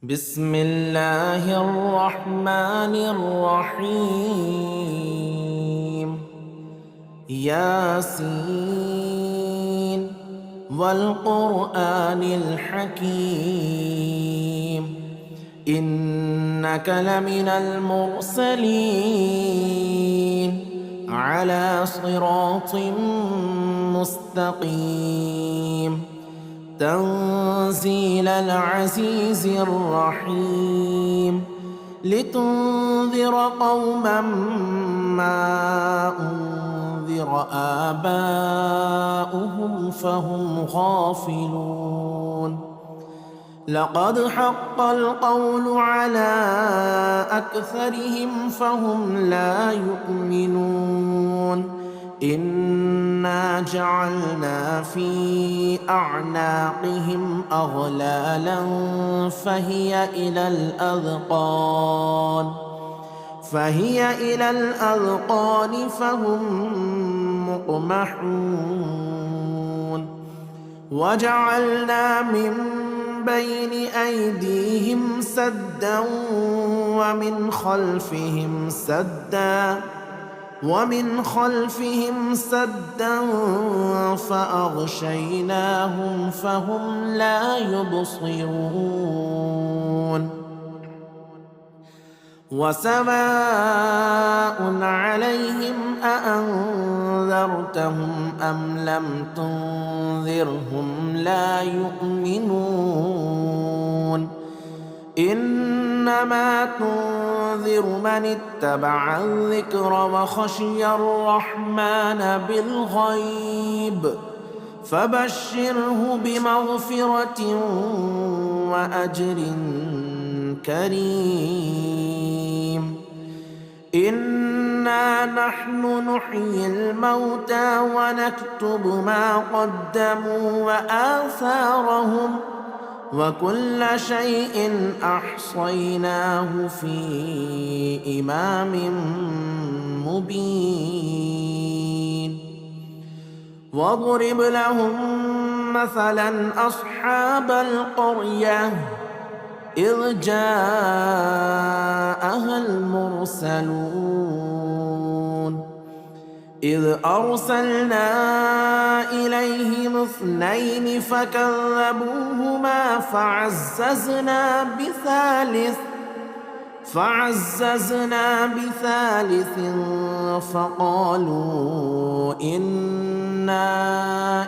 بسم الله الرحمن الرحيم. ياسين والقرآن الحكيم إنك لمن المرسلين على صراط مستقيم تنزيل العزيز الرحيم لتنذر قوما ما أنذر آباؤهم فهم غافلون. لقد حق القول على أكثرهم فهم لا يؤمنون. إنا جعلنا في أعناقهم أغلالا فهي إلى الأذقان فهم مقمحون. وجعلنا من بين أيديهم سدا ومن خلفهم سدا فأغشيناهم فهم لا يبصرون. وسواء عليهم أأنذرتهم أم لم تنذرهم لا يؤمنون. إنما تنذر من اتبع الذكر وخشي الرحمن بالغيب فبشره بمغفرة وأجر كريم. إنا نحن نحيي الموتى ونكتب ما قدموا وآثارهم وكل شيء أحصيناه في إمام مبين. واضرب لهم مثلا أصحاب القرية إذ جاءها المرسلون إذ أرسلنا إليهم 2 فكذبوهما فعززنا بثالث فقالوا إنا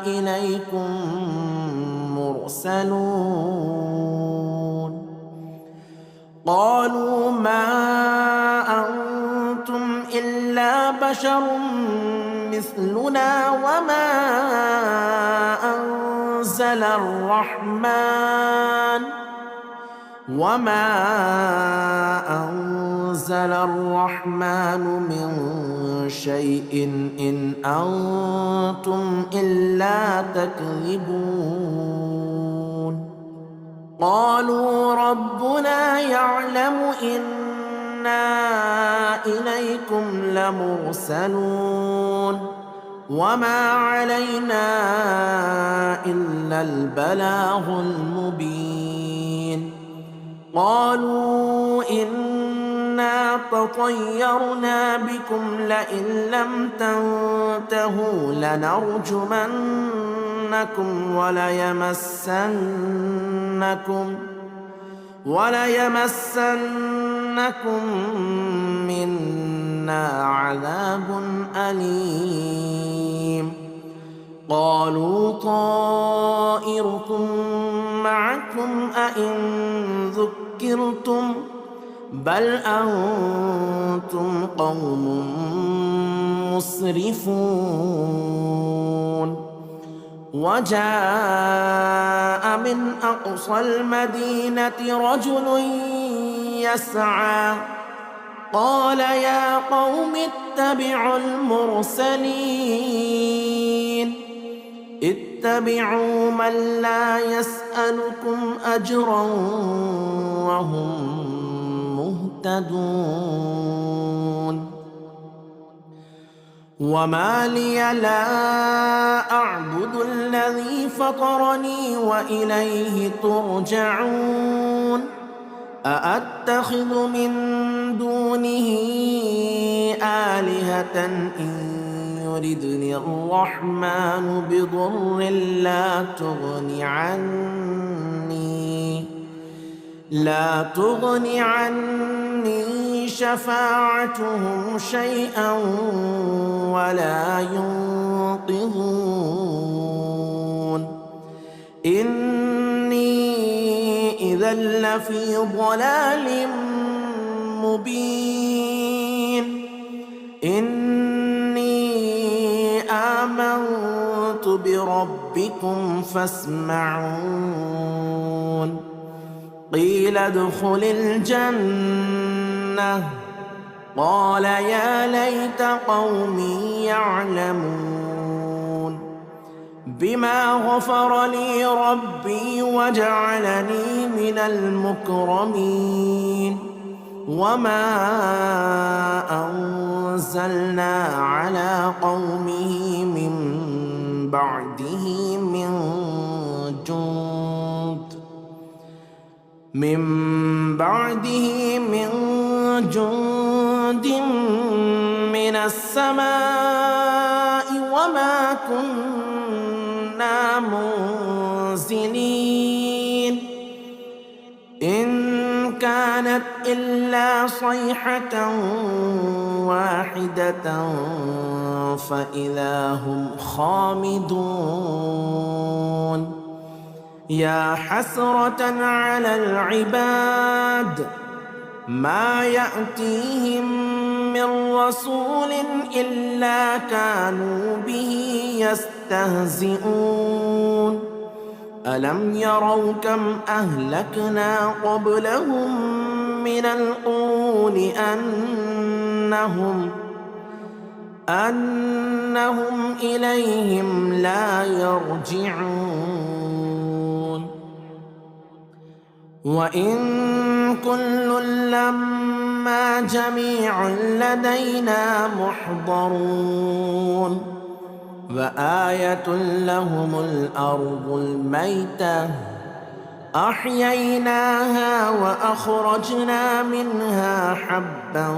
إليكم مرسلون. قالوا ما أنتم إلا بشر مثلنا وما أنزل الرحمن من شيء إن أنتم إلا تكذبون. قالوا ربنا يعلم إنا إليكم لمرسلون وما علينا إلا البلاغ المبين. قالوا إنا تطيرنا بكم لئن لم تنتهوا لنرجمنكم وليمسنكم منا عذاب أليم. قالوا طائركم معكم أئن ذكرتم بل أنتم قوم مسرفون. وجاء من أقصى المدينة رجل يسعى قال يا قوم اتبعوا المرسلين اتبعوا من لا يسألكم أجرا وهم مهتدون. وما لي لا أعبد الذي فطرني وإليه ترجعون أأتخذ من دونه آلهة إن يردني الرحمن بضر لا تغن عني شفاعتهم شيئا ولا ينقذون إني إذا لفي ضلال مبين إني آمنت بربكم فاسمعون قيل ادخل الجنة قال يا ليت قومي يعلمون بما غفر لي ربي وجعلني من المكرمين وما أنزلنا على قومه من بعده من جند من السماء وما كنا منزلين إن كانت إلا صيحة واحدة فإذا هم خامدون يا حسرة على العباد ما يأتيهم من رسول إلا كانوا به يستهزئون ألم يروا كم أهلكنا قبلهم من القرون أنهم إليهم لا يرجعون وإن كل لما جميع لدينا محضرون وآية لهم الأرض الميتة أحييناها وأخرجنا منها حبا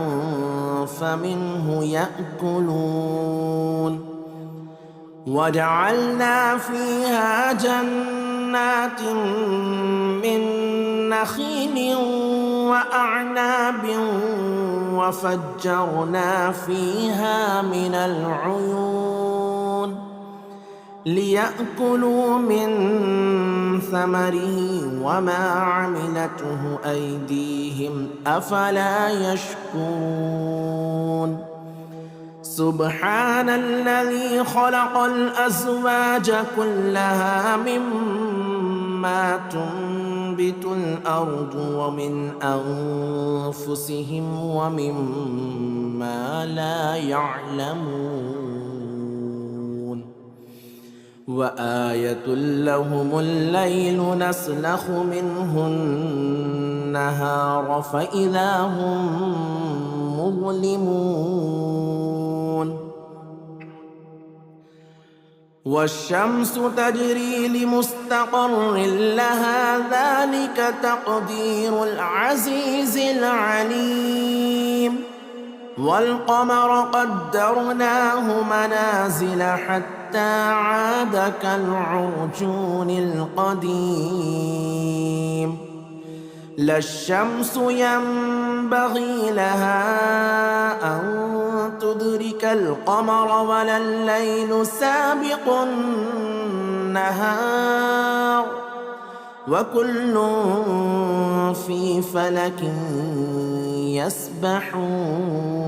فمنه يأكلون وجعلنا فيها جنات من نخيل وأعناب وفجرنا فيها من العيون ليأكلوا من ثمره وما عملته أيديهم أفلا يشكرون سبحان الذي خلق الأزواج كلها مما تنبت الأرض ومن أنفسهم ومما لا يعلمون وآية لهم الليل نسلخ منه النهار فإذا هم مظلمون والشمس تجري لمستقر لها ذلك تقدير العزيز العليم والقمر قدرناه منازل حتى عاد كالعرجون القديم لا الشمس ينبغي لها أن تدرك القمر ولا الليل سابق النهار وكل في فلك يسبحون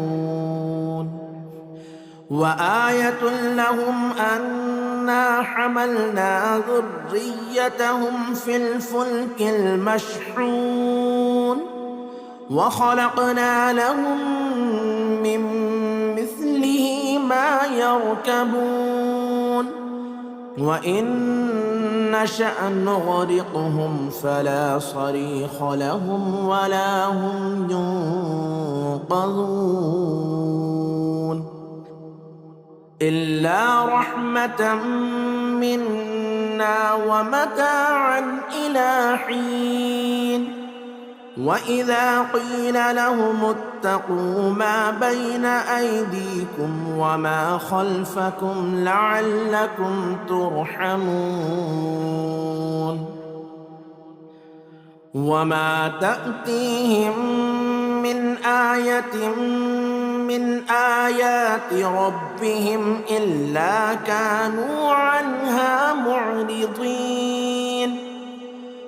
وآية لهم أنا حملنا ذريتهم في الفلك المشحون وخلقنا لهم من مثله ما يركبون وإن نشأ نغرقهم فلا صريخ لهم ولا هم ينقذون إلا رحمة منا ومتاعا إلى حين وإذا قيل لهم اتقوا ما بين أيديكم وما خلفكم لعلكم ترحمون وما تأتيهم من آية من آيات ربهم إلا كانوا عنها معرضين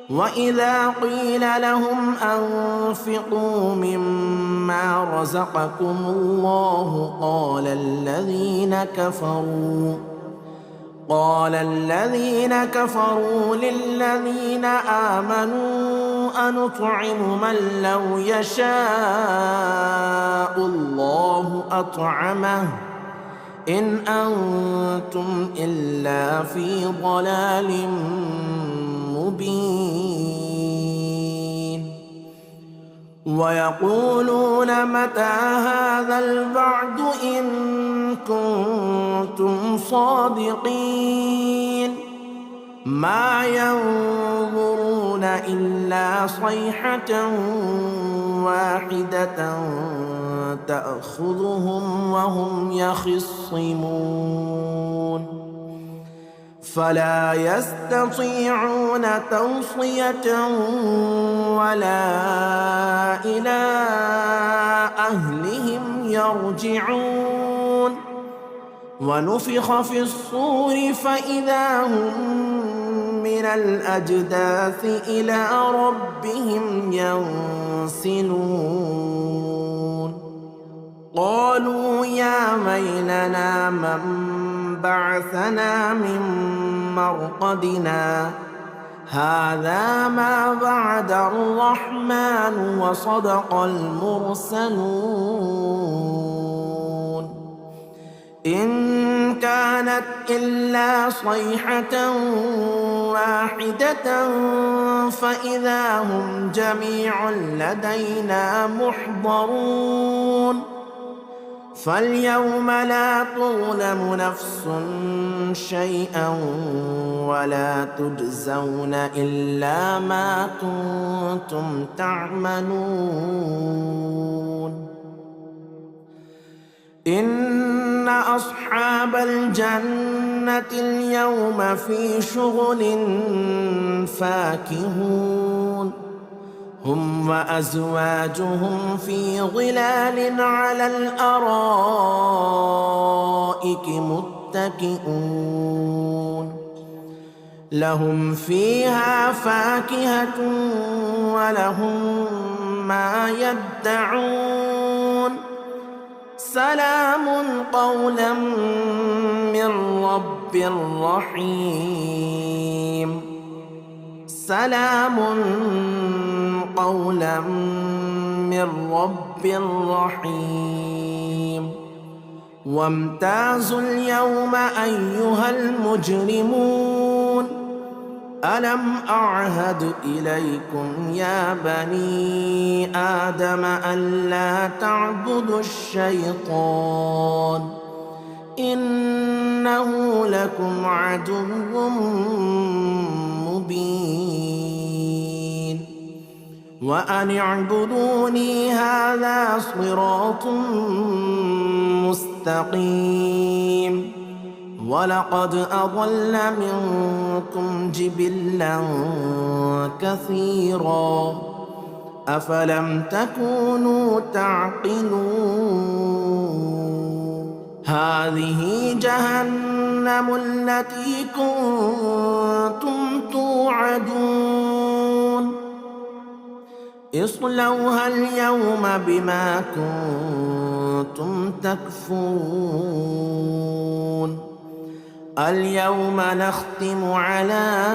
وإذا قيل لهم أنفقوا مما رزقكم الله قال الذين كفروا للذين آمنوا أنطعم من لو يشاء الله أطعمه إن أنتم إلا في ضلال مبين ويقولون متى هذا الوعد إن كنتم صادقين ما ينظرون إلا صيحة واحدة تأخذهم وهم يخصمون فلا يستطيعون توصية ولا إلى أهلهم يرجعون ونفخ في الصور فإذا هم من الأجداث إلى ربهم ينسلون قالوا يا ويلنا من بعثنا من مرقدنا هذا ما وعد الرحمن وصدق المرسلون إن كانت إلا صيحة واحدة فإذا هم جميع لدينا محضرون فاليوم لا تظلم نفس شيئا ولا تجزون إلا ما كنتم تعملون إن أصحاب الجنة اليوم في شغل فاكهون هم وأزواجهم في ظلال على الأرائك متكئون لهم فيها فاكهة ولهم ما يدعون سلام قولا من رب رحيم سلام قولا من رب رحيم وامتازوا اليوم أيها المجرمون ألم أعهد إليكم يا بني آدم ألا تعبدوا الشيطان إنه لكم عدو مبين وأن اعبدوني هذا صراط مستقيم ولقد أضل منكم جبلا كثيرا أفلم تكونوا تعقلون هذه جهنم التي كنتم توعدون اصلوها اليوم بما كنتم تكفرون اليوم نختم على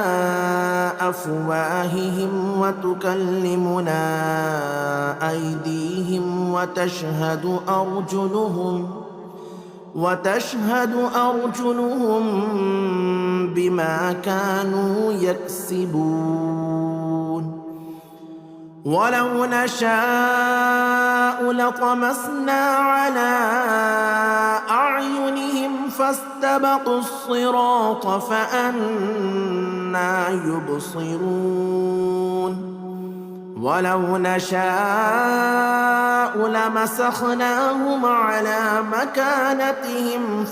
أفواههم وتكلمنا أيديهم وتشهد أرجلهم بما كانوا يكسبون ولو نشاء لطمسنا على أعينهم فاستبقوا الصراط فأنى يبصرون ولو نشاء لمسخناهم على مكانتهم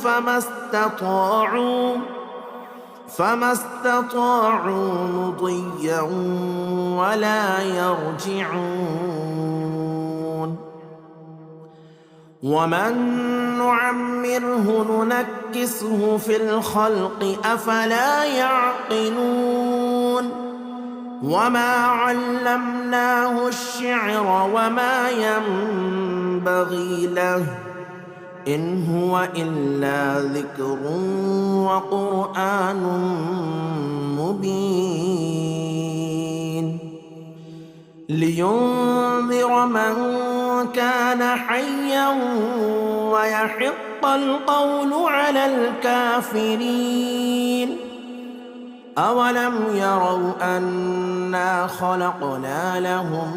فما استطاعوا مضيا ولا يرجعون. ومن نعمره ننكسه في الخلق أفلا يعقلون. وما علمناه الشعر وما ينبغي له إن هو إلا ذكر وقرآن مبين لينذر من كان حيا ويحق القول على الكافرين. أولم يروا أنا خلقنا لهم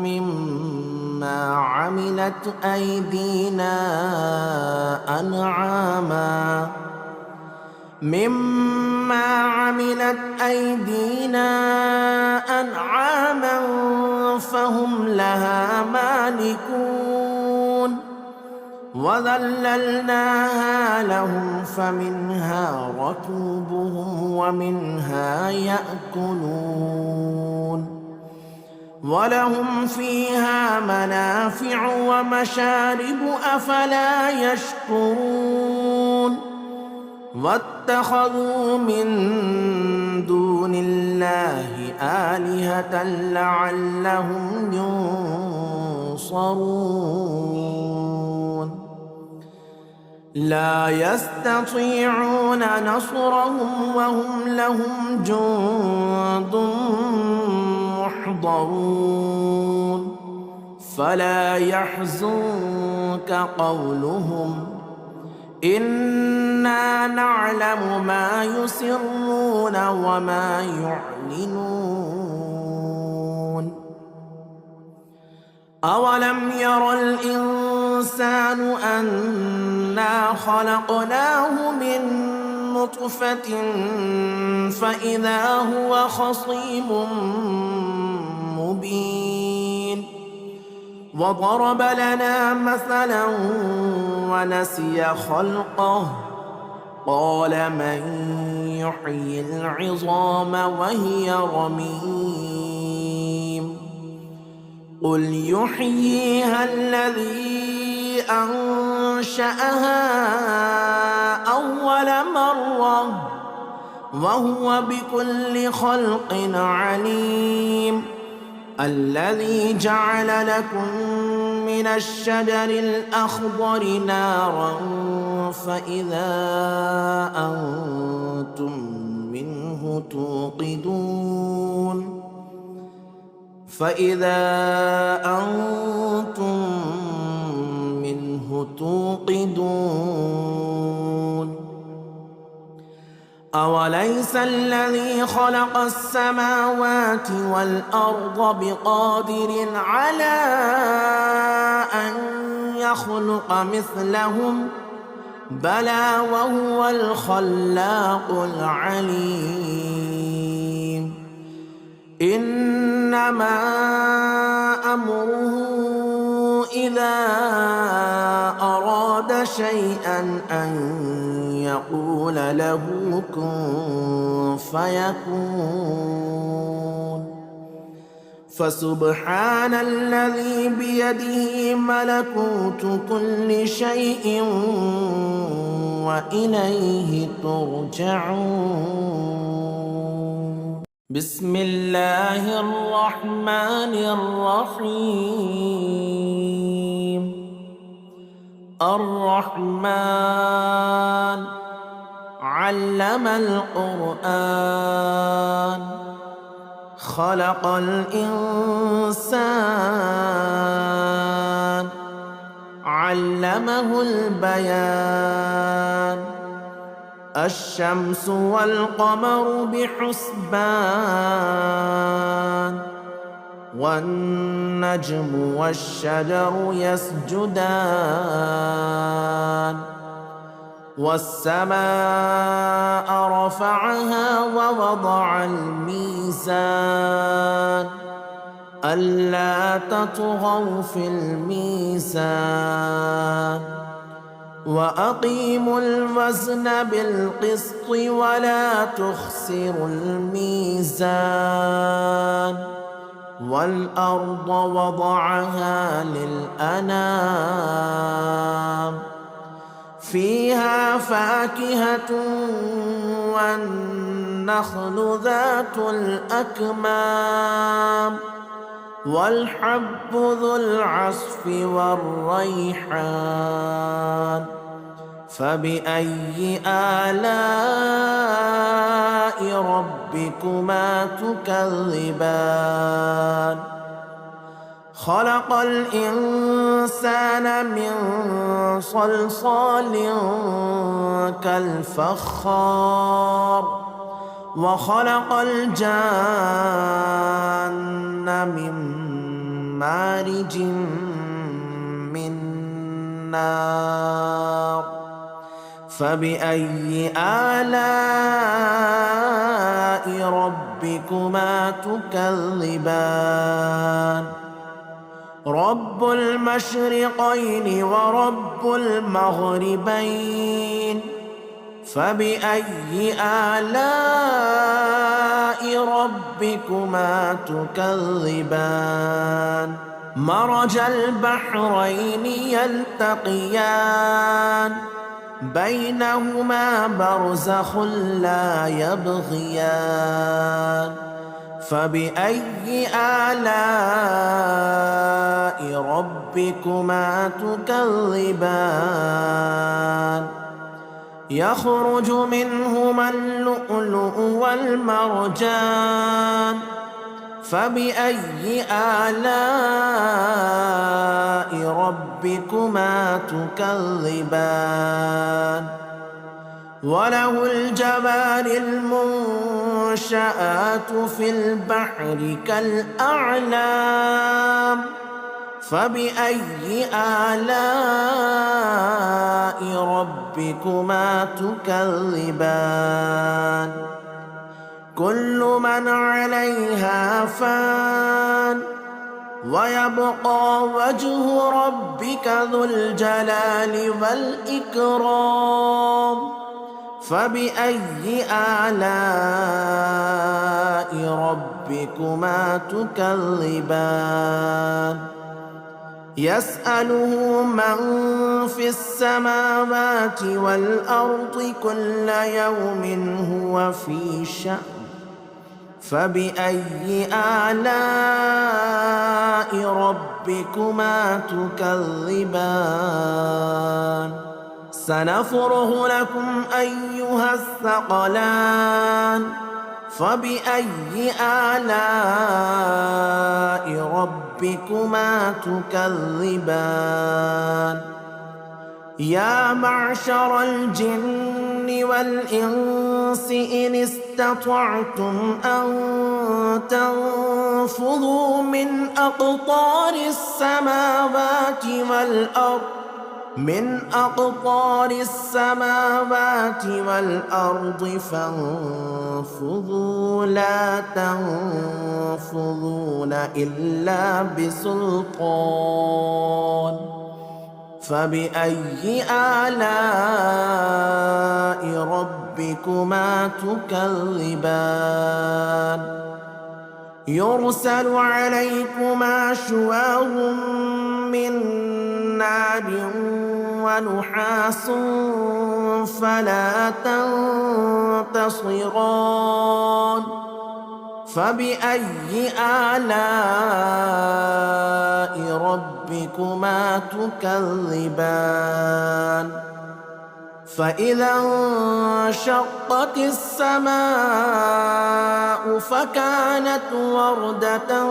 مما عملت أيدينا أنعاما فهم لها مالكون. وذللناها لهم فمنها ركوبهم ومنها يأكلون ولهم فيها منافع ومشارب أفلا يشكرون. واتخذوا من دون الله آلهة لعلهم ينصرون. لا يستطيعون نصرهم وهم لهم جند محضرون. فلا يحزنك قولهم إنا نعلم ما يسرون وما يعلنون. أولم ير الإنسان أنا خلقناه من نطفة فإذا هو خصيم مبين. وضرب لنا مثلا ونسي خلقه قال من يحيي العظام وهي رميم. قل يحييها الذي أنشأها أول مرة وهو بكل خلق عليم. الذي جعل لكم من الشجر الأخضر نارا فإذا أنتم منه توقدون. أوليس الذي خلق السماوات والأرض بقادر على أن يخلق مثلهم بلى وهو الخلاق العليم. إنما أمره إذا أراد شيئا أن يقول له كن فيكون. فسبحان الذي بيده ملكوت كل شيء وإليه ترجعون. بسم الله الرحمن الرحيم. الرحمن علم القرآن خلق الإنسان علمه البيان. الشمس والقمر بحسبان والنجم والشجر يسجدان. والسماء رفعها ووضع الميزان ألا تطغوا في الميزان وأقيموا الوزن بالقسط ولا تخسروا الميزان والأرض وضعها للأنام فيها فاكهة والنخل ذات الأكمام والحب ذو العصف والريحان فبأي آلاء ربكما تكذبان خلق الإنسان من صلصال كالفخار وخلق الجان من مارج من نار فبأي آلاء ربكما تكذبان رب المشرقين ورب المغربين فبأي آلاء ربكما تكذبان مرج البحرين يلتقيان بينهما برزخ لا يبغيان فبأي آلاء ربكما تكذبان يخرج منهما اللؤلؤ والمرجان فبأي آلاء ربكما تكذبان وله الجوار المنشآت في البحر كالأعلام فبأي آلاء ربكما تكذبان كل من عليها فان ويبقى وجه ربك ذو الجلال والإكرام فبأي آلاء ربكما تكذبان يسأله من في السماوات والأرض كل يوم هو في شأن فبأي آلاء ربكما تكذبان سنفرغ لكم أيها الثقلان فبأي آلاء ربكما تكذبان يا معشر الجن والإنس إن استطعتم أن تنفذوا من أقطار السماوات والأرض فانفذوا لا تنفذون إلا بسلطان فبأي آلاء ربكما تكذبان يرسل عليكما شواظ من نار ونحاس فلا تنتصران فبأي آلاء ربكما تكذبان فإذا انشقت السماء فكانت وردة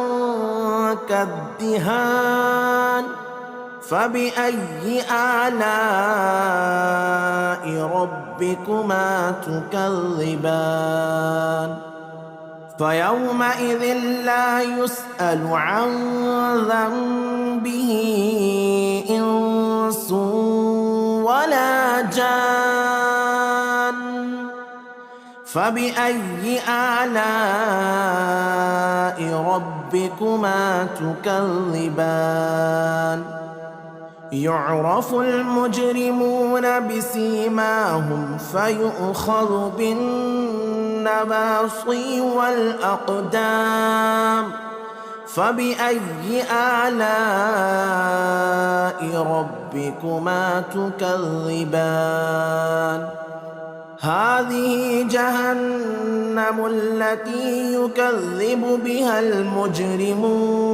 كالدهان فبأي آلاء ربكما تكذبان فيومئذ لا يسأل عن ذنبه إنس ولا جان فبأي آلاء ربكما ربكما تكذبان يعرف المجرمون بسيماهم فيؤخذ بالنواصي والأقدام فبأي آلاء ربكما تكذبان هذه جهنم التي يكذب بها المجرمون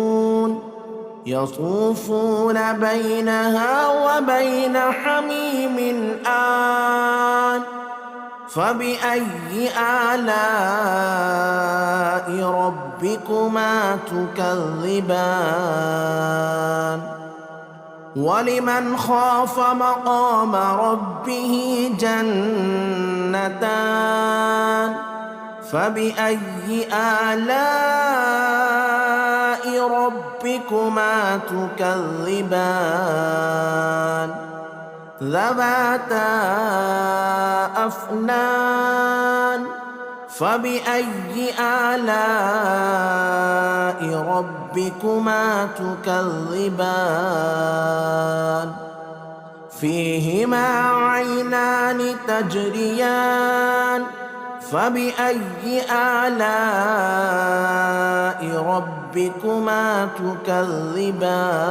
يطوفون بينها وبين حميم آن فبأي آلاء ربكما تكذبان ولمن خاف مقام ربه جنتان فبأي آلاء ربكما تكذبان ذواتا أفنان فبأي آلاء ربكما تكذبان فيهما عينان تجريان فبأي آلاء ربكما تكذبان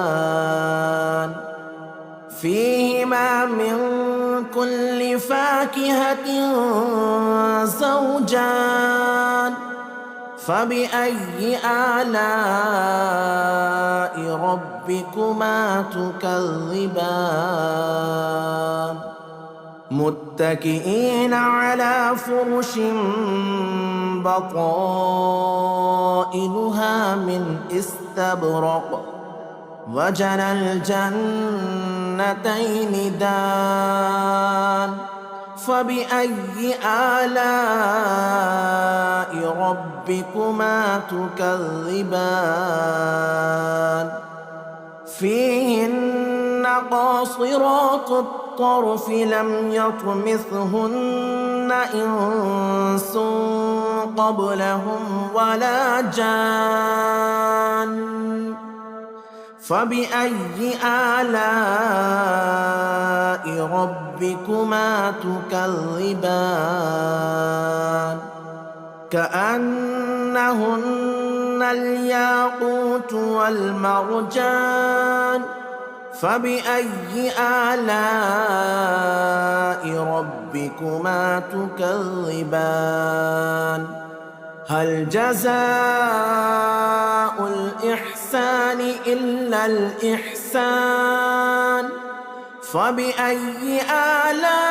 فيهما من كل فاكهة زوجان فبأي آلاء ربكما تكذبان متكئين على فرش بطائنها من استبرق وجنى الجنتين دان فبأي آلاء ربكما تكذبان فيهن قاصرات الطرف لم يطمثهن إنس قبلهم ولا جان فبأي آلاء ربكما تكذبان كأنهن الياقوت والمرجان فبأي آلاء ربكما تكذبان هل جزاء الإحسان إلا الإحسان فبأي آلاء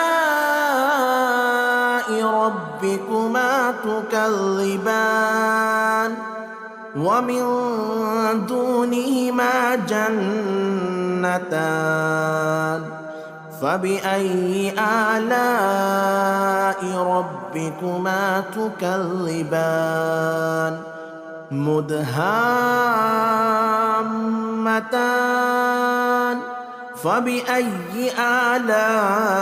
ربكما تكذبان ومن دونهما جنتان فبأي آلاء ربكما تكذبان مدهامتان فبأي آلاء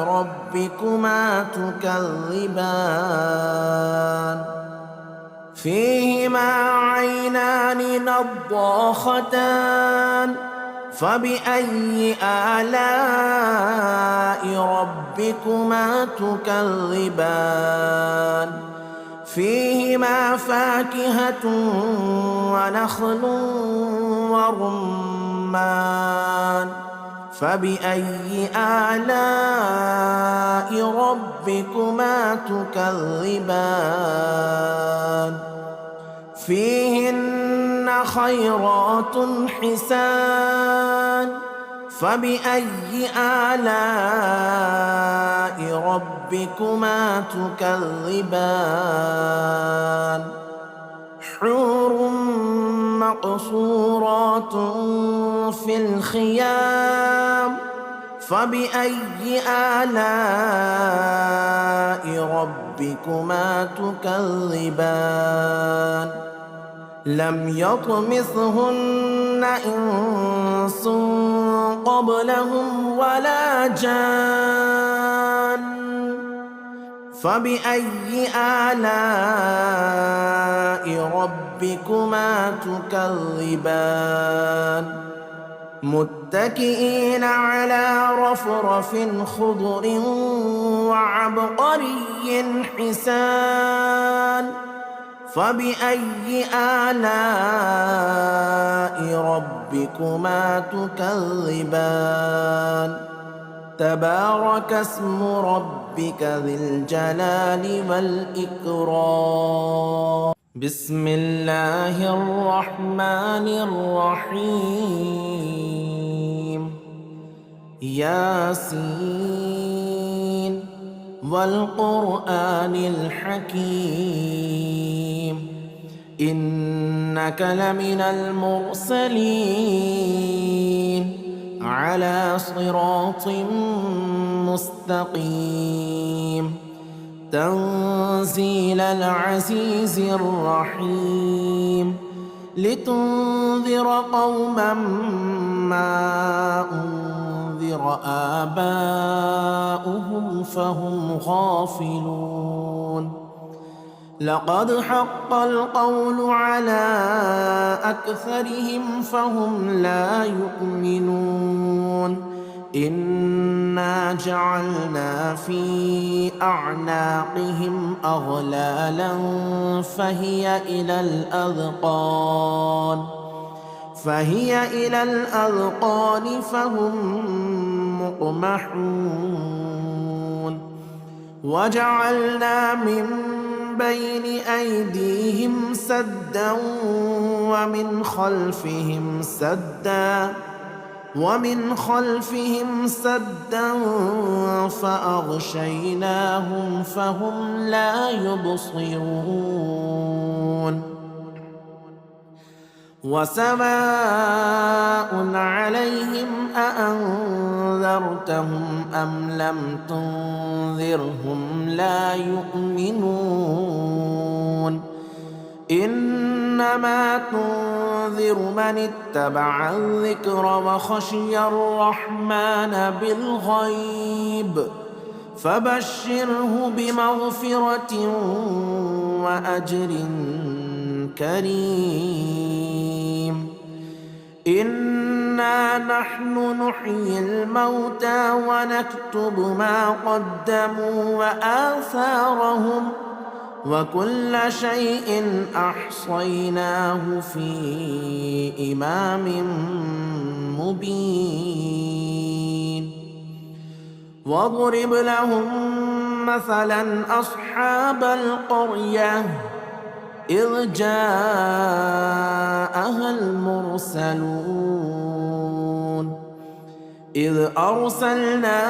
ربكما تكذبان فيهما عينان نضاختان فبأي آلاء ربكما تكذبان فيهما فاكهة ونخل ورمان فبأي آلاء ربكما تكذبان فيهن خيرات حسان فبأي آلاء ربكما تكذبان حور مقصورات في الخيام فبأي آلاء ربكما تكذبان لم يطمثهن إنس قبلهم ولا جان فبأي آلاء ربكما تكذبان متكئين على رفرف خضر وعبقري حسان فبأي آلاء ربكما تكذبان تبارك اسم ربك ذي الجلال والإكرام بسم الله الرحمن الرحيم ياسين والقرآن الحكيم إنك لمن المرسلين على صراط مستقيم تنزيل العزيز الرحيم لتنذر قوما ما أنذر آباؤهم فهم غافلون لقد حق القول على أكثرهم فهم لا يؤمنون إنا جعلنا في أعناقهم أغلالا فهي إلى الأذقان فهم مقمحون وجعلنا من بين أيديهم سدا ومن خلفهم سدا فأغشيناهم فهم لا يبصرون وسواء عليهم أأنذرتهم أم لم تنذرهم لا يؤمنون إنما تنذر من اتبع الذكر وخشي الرحمن بالغيب فبشره بمغفرة وأجر كريم إنا نحن نحيي الموتى ونكتب ما قدموا وآثارهم وكل شيء أحصيناه في إمام مبين واضرب لهم مثلا أصحاب القرية إذ جاءها المرسلون إذ أرسلنا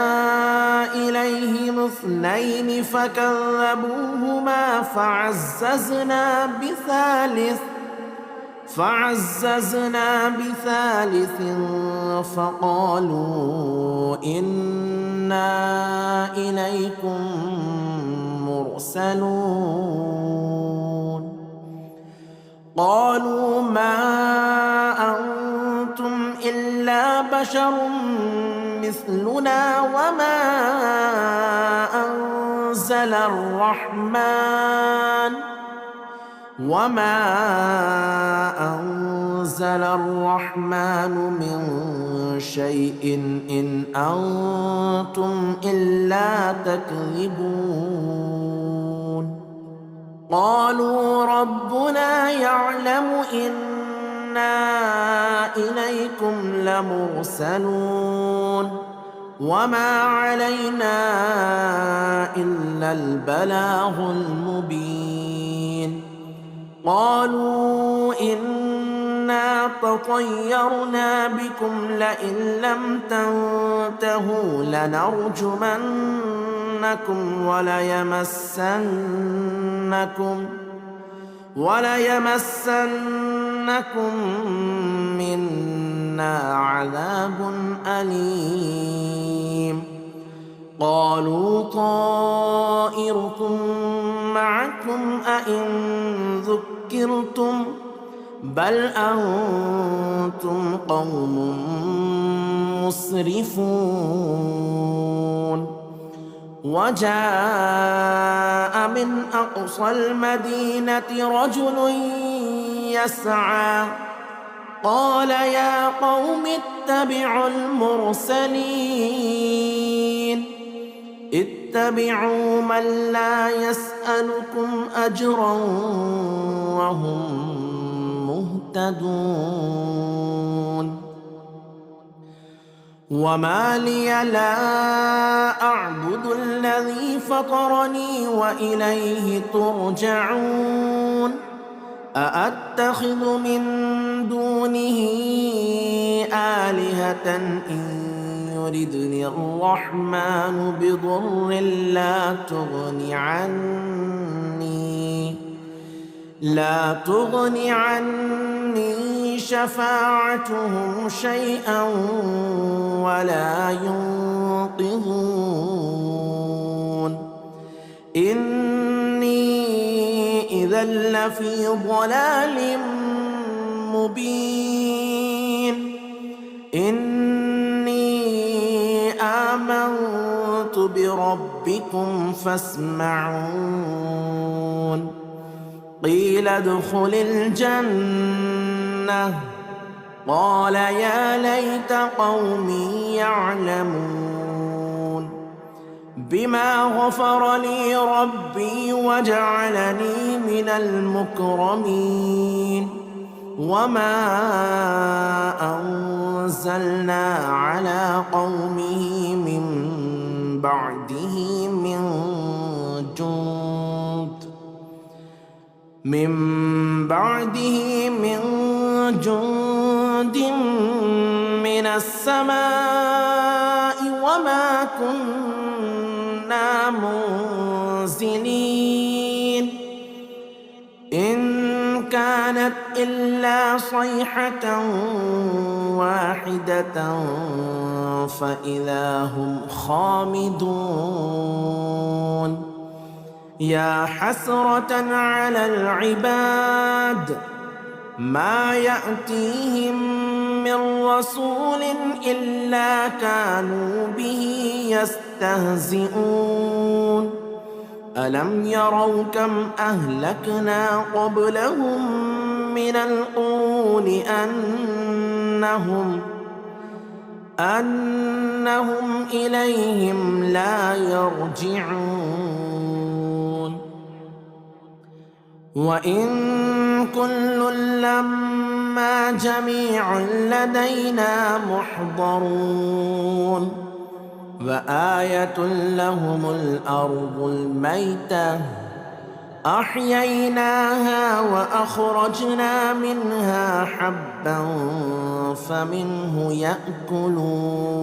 إليهم 2 فكذبوهما فعززنا بثالث فقالوا إنا إليكم مرسلون قالوا ما أنتم إلا بشر مثلنا وما أنزل الرحمن من شيء إن أنتم إلا تكذبون قالوا ربنا يعلم إنا إليكم لمرسلون وما علينا إلا البلاغ المبين قالوا إنا تطيرنا بكم لئن لم تنتهوا لنرجمنكم وليمسنكم منا عذاب أليم قالوا طائركم معكم أئن ذكرتم بل أنتم قوم مسرفون وجاء من أقصى المدينة رجل يسعى قال يا قوم اتبعوا المرسلين اتبعوا من لا يسألكم أجرا وهم مهتدون وما لي لا أعبد الذي فطرني وإليه ترجعون أأتخذ من دونه آلهة إن يردني الرحمن بضر لا تغني عني شفاعتهم شيئا ولا ينقذون إني إذا لفي ضلال مبين إني آمنت بربكم فاسمعون قيل ادخل الجنة قال يا ليت قومي يعلمون بما غفر لي ربي وجعلني من المكرمين وما أنزلنا على قومه من بعده من جند من السماء وما كنا منزلين إن كانت إلا صيحة واحدة فإذا هم خامدون يا حسرة على العباد ما يأتيهم من رسول إلا كانوا به يستهزئون ألم يروا كم أهلكنا قبلهم من القرون أنهم إليهم لا يرجعون وإن كل لما جميع لدينا محضرون وآية لهم الأرض الميتة أحييناها وأخرجنا منها حبا فمنه يأكلون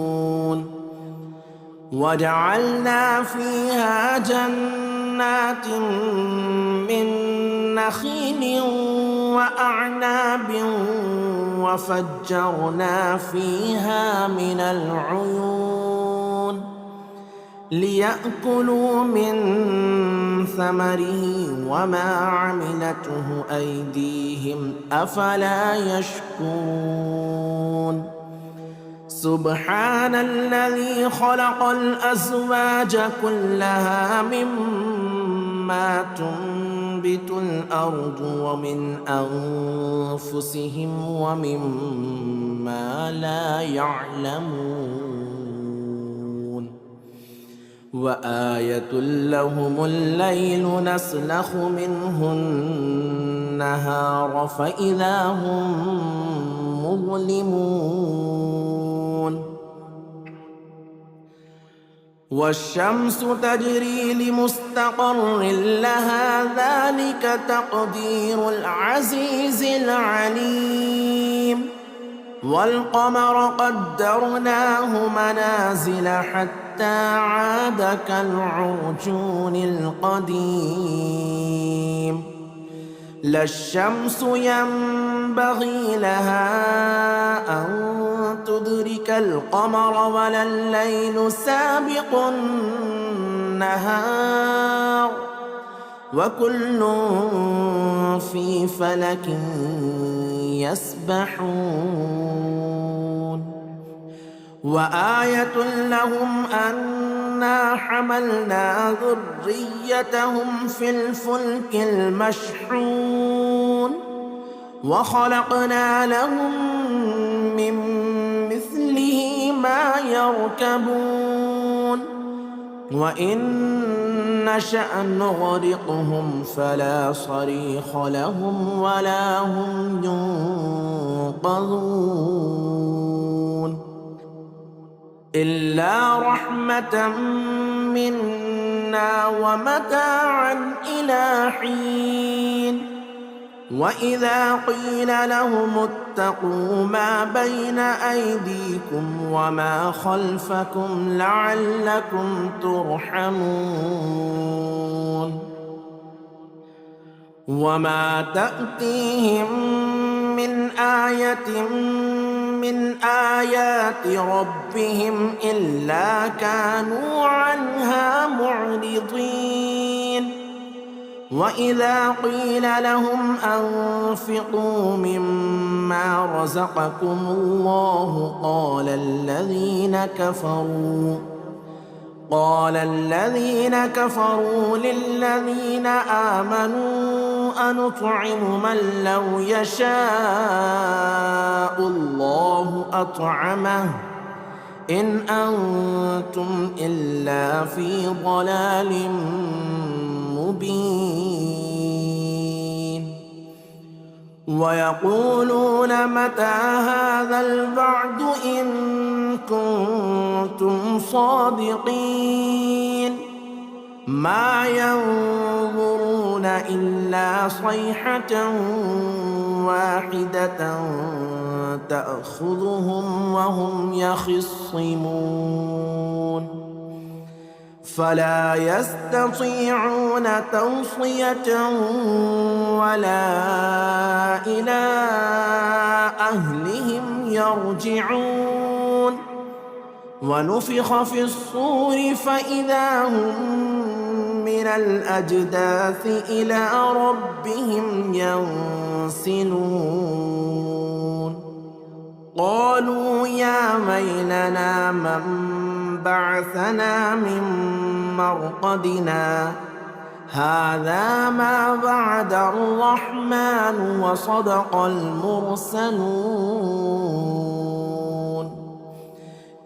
وجعلنا فيها جنات من نخيل وأعناب وفجرنا فيها من العيون ليأكلوا من ثمره وما عملته أيديهم أفلا يشكرون سبحان الذي خلق الأزواج كلها مما تنبت الأرض ومن أنفسهم ومما لا يعلمون وآية لهم الليل نسلخ منه النهار فإذا هم مظلمون والشمس تجري لمستقر لها ذلك تقدير العزيز العليم والقمر قدرناه منازل حتى عاد كالعرجون القديم لا الشمس ينبغي لها أن تدرك القمر ولا الليل سابق النهار وكل في فلك يسبحون وآية لهم أن أنا حملنا ذريتهم في الفلك المشحون وخلقنا لهم من مثله ما يركبون وإن نشأ نغرقهم فلا صريخ لهم ولا هم ينقذون إلا رحمة منا ومتاعا إلى حين وإذا قيل لهم اتقوا ما بين أيديكم وما خلفكم لعلكم ترحمون وما تأتيهم من آية من آيات ربهم إلا كانوا عنها معرضين وإذا قيل لهم أنفقوا مما رزقكم الله قال الذين كفروا للذين آمنوا أنطعم من لو يشاء الله أطعمه إن أنتم إلا في ضلال مبين ويقولون متى هذا الوعد إن كنتم صادقين ما ينظرون إلا صيحة واحدة تأخذهم وهم يخصمون فلا يستطيعون توصية ولا إلى أهلهم يرجعون ونفخ في الصور فإذا هم من الأجداث إلى ربهم ينسلون قالوا يا ويلنا من بعثنا من مرقدنا هذا ما وعد الرحمن وصدق المرسلون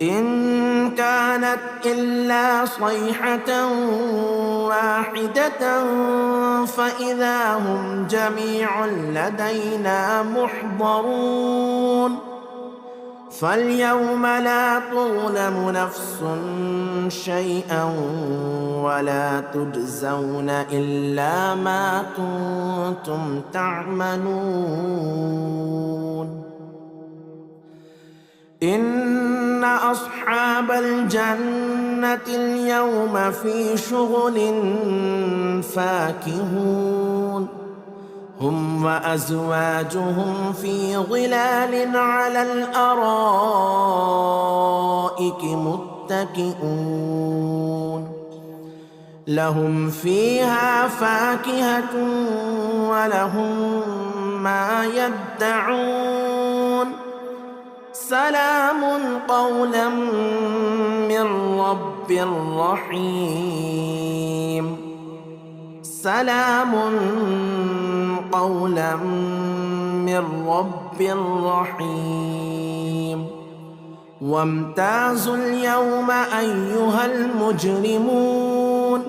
إن كانت إلا صيحة واحدة فإذا هم جميع لدينا محضرون فاليوم لا تظلم نفس شيئا ولا تجزون إلا ما كنتم تعملون إن أصحاب الجنة اليوم في شغل فاكهون هم وأزواجهم في ظلال على الأرائك متكئون لهم فيها فاكهة ولهم ما يدعون سلام قولا من رب رحيم سلام قولا من رب رحيم وامتازوا اليوم أيها المجرمون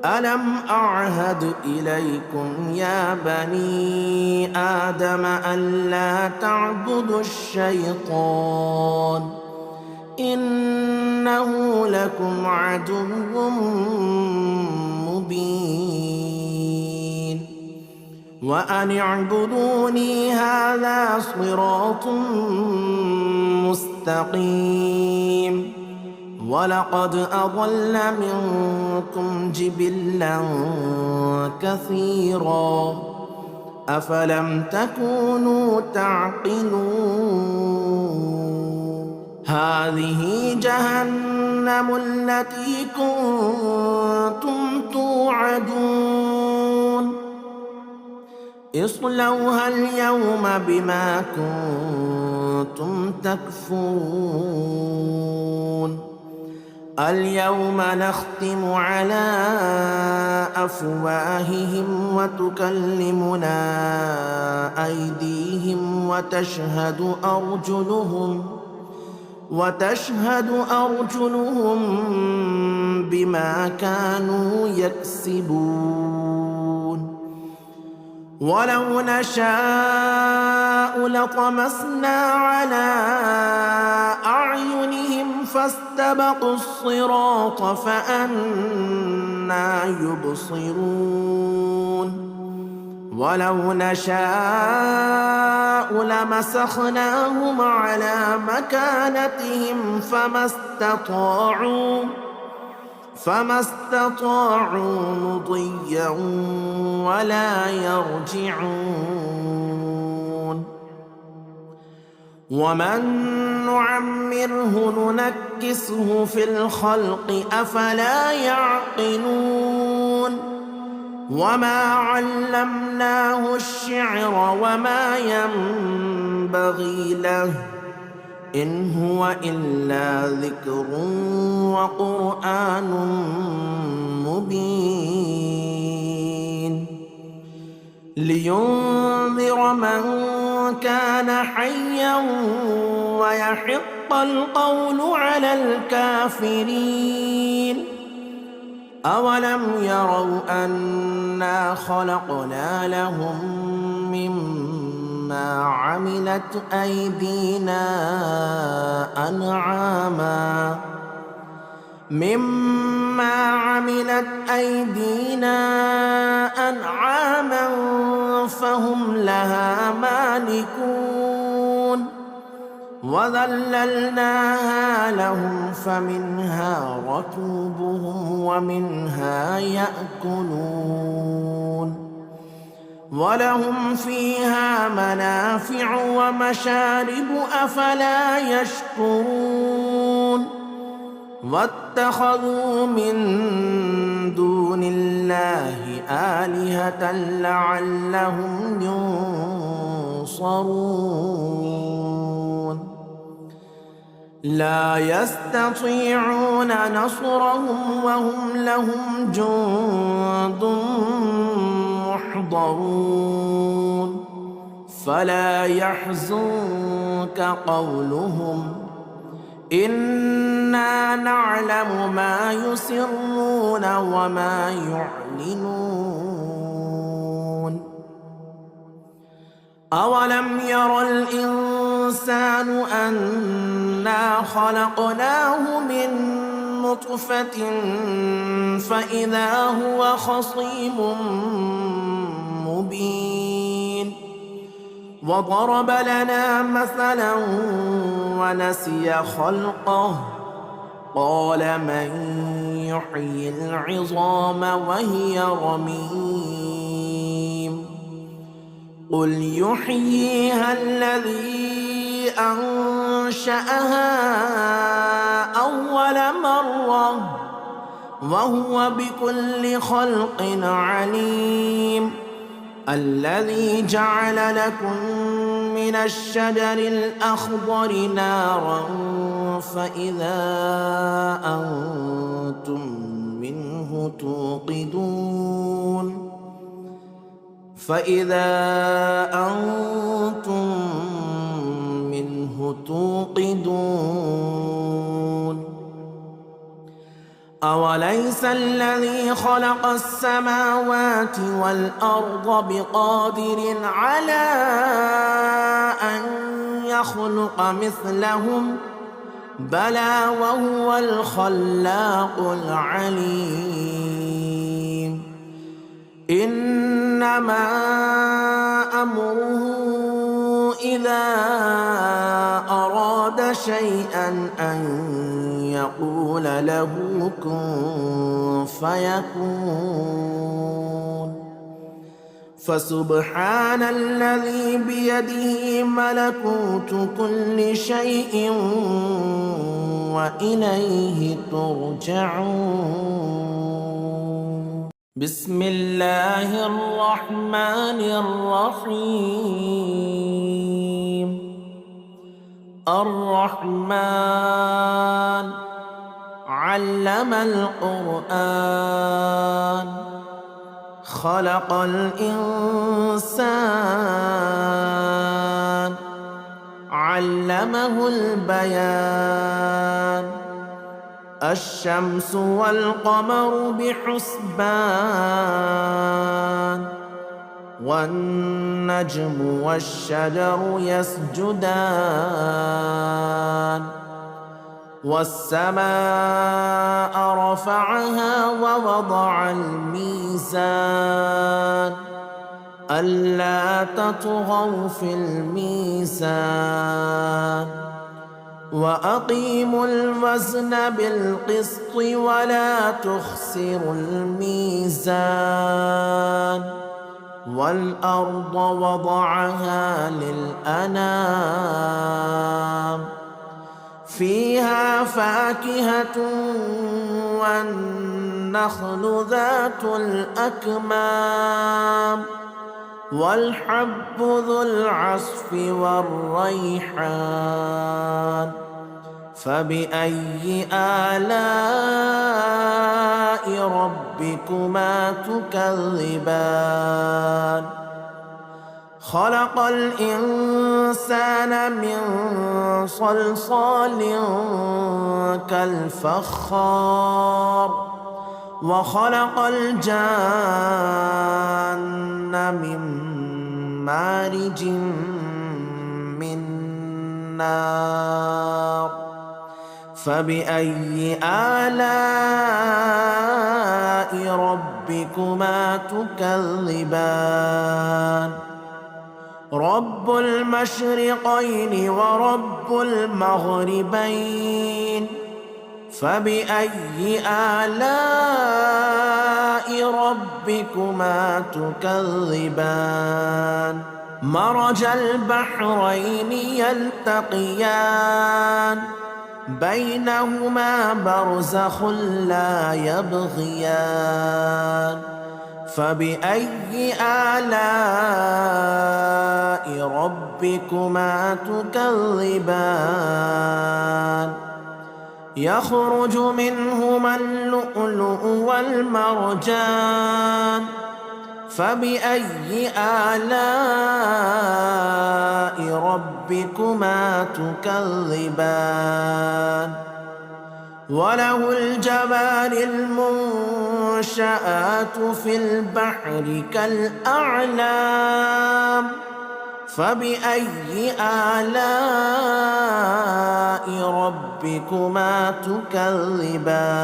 ألم أعهد إليكم يا بني آدم ألا تعبدوا الشيطان إنه لكم عدو مبين وأن اعبدوني هذا صراط مستقيم ولقد أضل منكم جبلا كثيرا أفلم تكونوا تعقلون هذه جهنم التي كنتم توعدون اصلوها اليوم بما كنتم تكفرون اليوم نختم على أفواههم وتكلمنا أيديهم وتشهد أرجلهم بما كانوا يكسبون ولو نشاء لطمسنا على أعينهم فاستبقوا الصراط فأنى يبصرون ولو نشاء لمسخناهم على مكانتهم فما استطاعوا مضيا ولا يرجعون ومن نعمره ننكسه في الخلق أفلا يعقلون وما علمناه الشعر وما ينبغي له إن هو إلا ذكر وقرآن مبين لينذر من كان حيا ويحق القول على الكافرين أولم يروا أنا خلقنا لهم مما عملت أيدينا أنعاما فهم لها مالكون وذللناها لهم فمنها ركوبهم ومنها يأكلون ولهم فيها منافع ومشارب أفلا يشكرون واتخذوا من دون الله آلهة لعلهم ينصرون لا يستطيعون نصرهم وهم لهم جند محضرون فلا يحزنك قولهم إنا نعلم ما يسرون وما يعلنون أولم ير الإنسان أنا خلقناه من نطفة فإذا هو خصيم مبين وضرب لنا مثلا ونسي خلقه قال من يحيي العظام وهي رميم قل يحييها الذي أنشأها أول مرة وهو بكل خلق عليم الذي جعل لكم من الشجر الأخضر نارا فإذا أنتم منه توقدون أوليس الذي خلق السماوات والأرض بقادر على أن يخلق مثلهم بلى وهو الخلاق العليم إنما أمره إذا أراد شيئا أن يقول له كن فيكون فسبحان الذي بيده ملكوت كل شيء وإليه ترجعون بسم الله الرحمن الرحيم الرحمن علم القرآن خلق الإنسان علمه البيان الشمس والقمر بحسبان والنجم والشجر يسجدان والسماء رفعها ووضع الميزان ألا تطغوا في الميزان وأقيموا الوزن بالقسط ولا تخسروا الميزان والأرض وضعها للأنام فيها فاكهة والنخل ذات الأكمام والحب ذو العصف والريحان فبأي آلاء ربكما تكذبان خلق الإنسان من صلصال كالفخار وخلق الجان من مارج من نار فبأي آلاء ربكما تكذبان رب المشرقين ورب المغربين فبأي آلاء ربكما تكذبان مرج البحرين يلتقيان بينهما برزخ لا يبغيان فبأي آلاء ربكما تكذبان يخرج منهما اللؤلؤ والمرجان فبأي آلاء ربكما تكذبان وله الجبال المنشآت في البحر كالأعلام فبأي آلاء ربكما تكذبان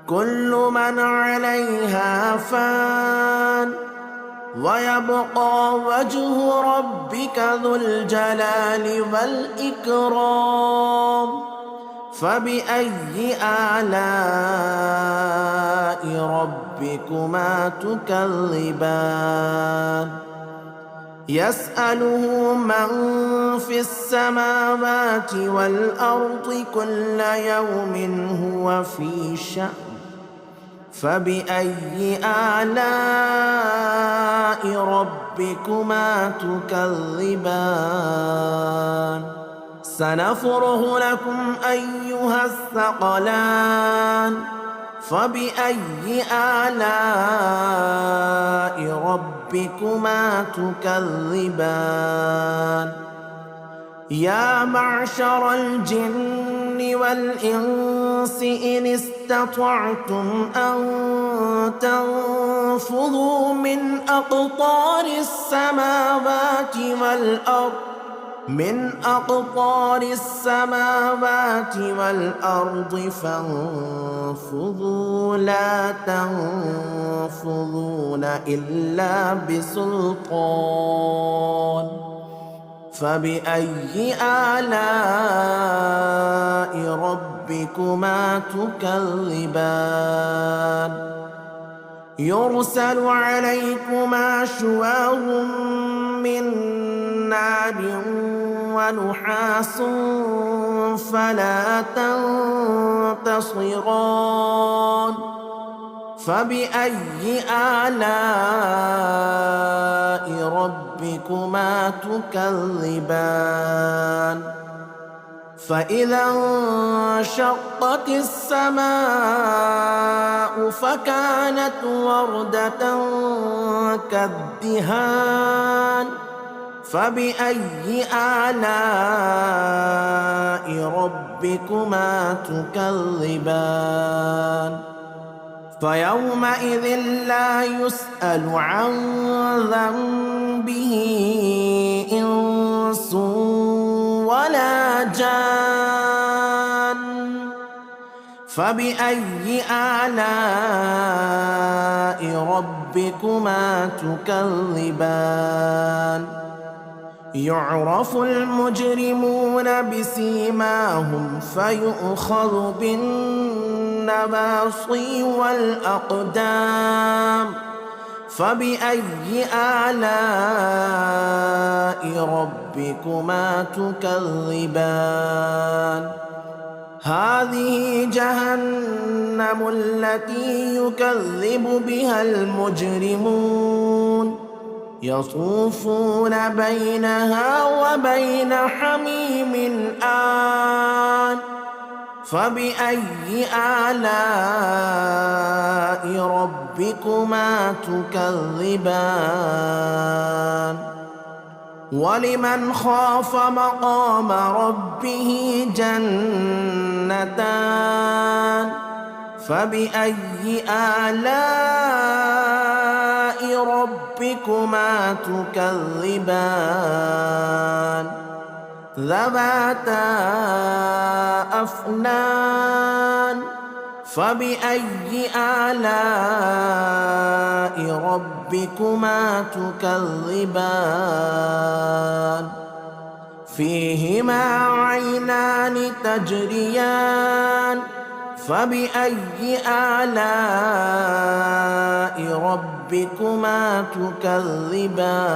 كل من عليها فان ويبقى وجه ربك ذو الجلال والإكرام فبأي آلاء ربكما تكذبان يسأله من في السماوات والأرض كل يوم هو في شأن فبأي آلاء ربكما تكذبان سنفرغ لكم أيها الثقلان فبأي آلاء ربكما تكذبان يا معشر الجن والإنس إن استطعتم أن تنفذوا من أقطار السماوات والأرض فانفذوا لا تنفذون إلا بسلطان فبأي آلاء ربكما تكذبان يرسل عليكما شواظ من نار ونحاس فلا تنتصران فبأي آلاء ربكما تكذبان فإذا انشقت السماء فكانت وردة كالدهان فبأي آلاء ربكما تكذبان فيومئذ لا يسأل عن ذنبه إنس ولا جان فبأي آلاء ربكما تكذبان يعرف المجرمون بسيماهم فيؤخذ بالنواصي والأقدام فبأي آلاء ربكما تكذبان هذه جهنم التي يكذب بها المجرمون يطوفون بينها وبين حميم آن فبأي آلاء ربكما تكذبان ولمن خاف مقام ربه جنتان فبأي آلاء ربكما تكذبان ذواتا أفنان فبأي آلاء ربكما تكذبان فيهما عينان تجريان فبأي آلاء ربكما تكذبان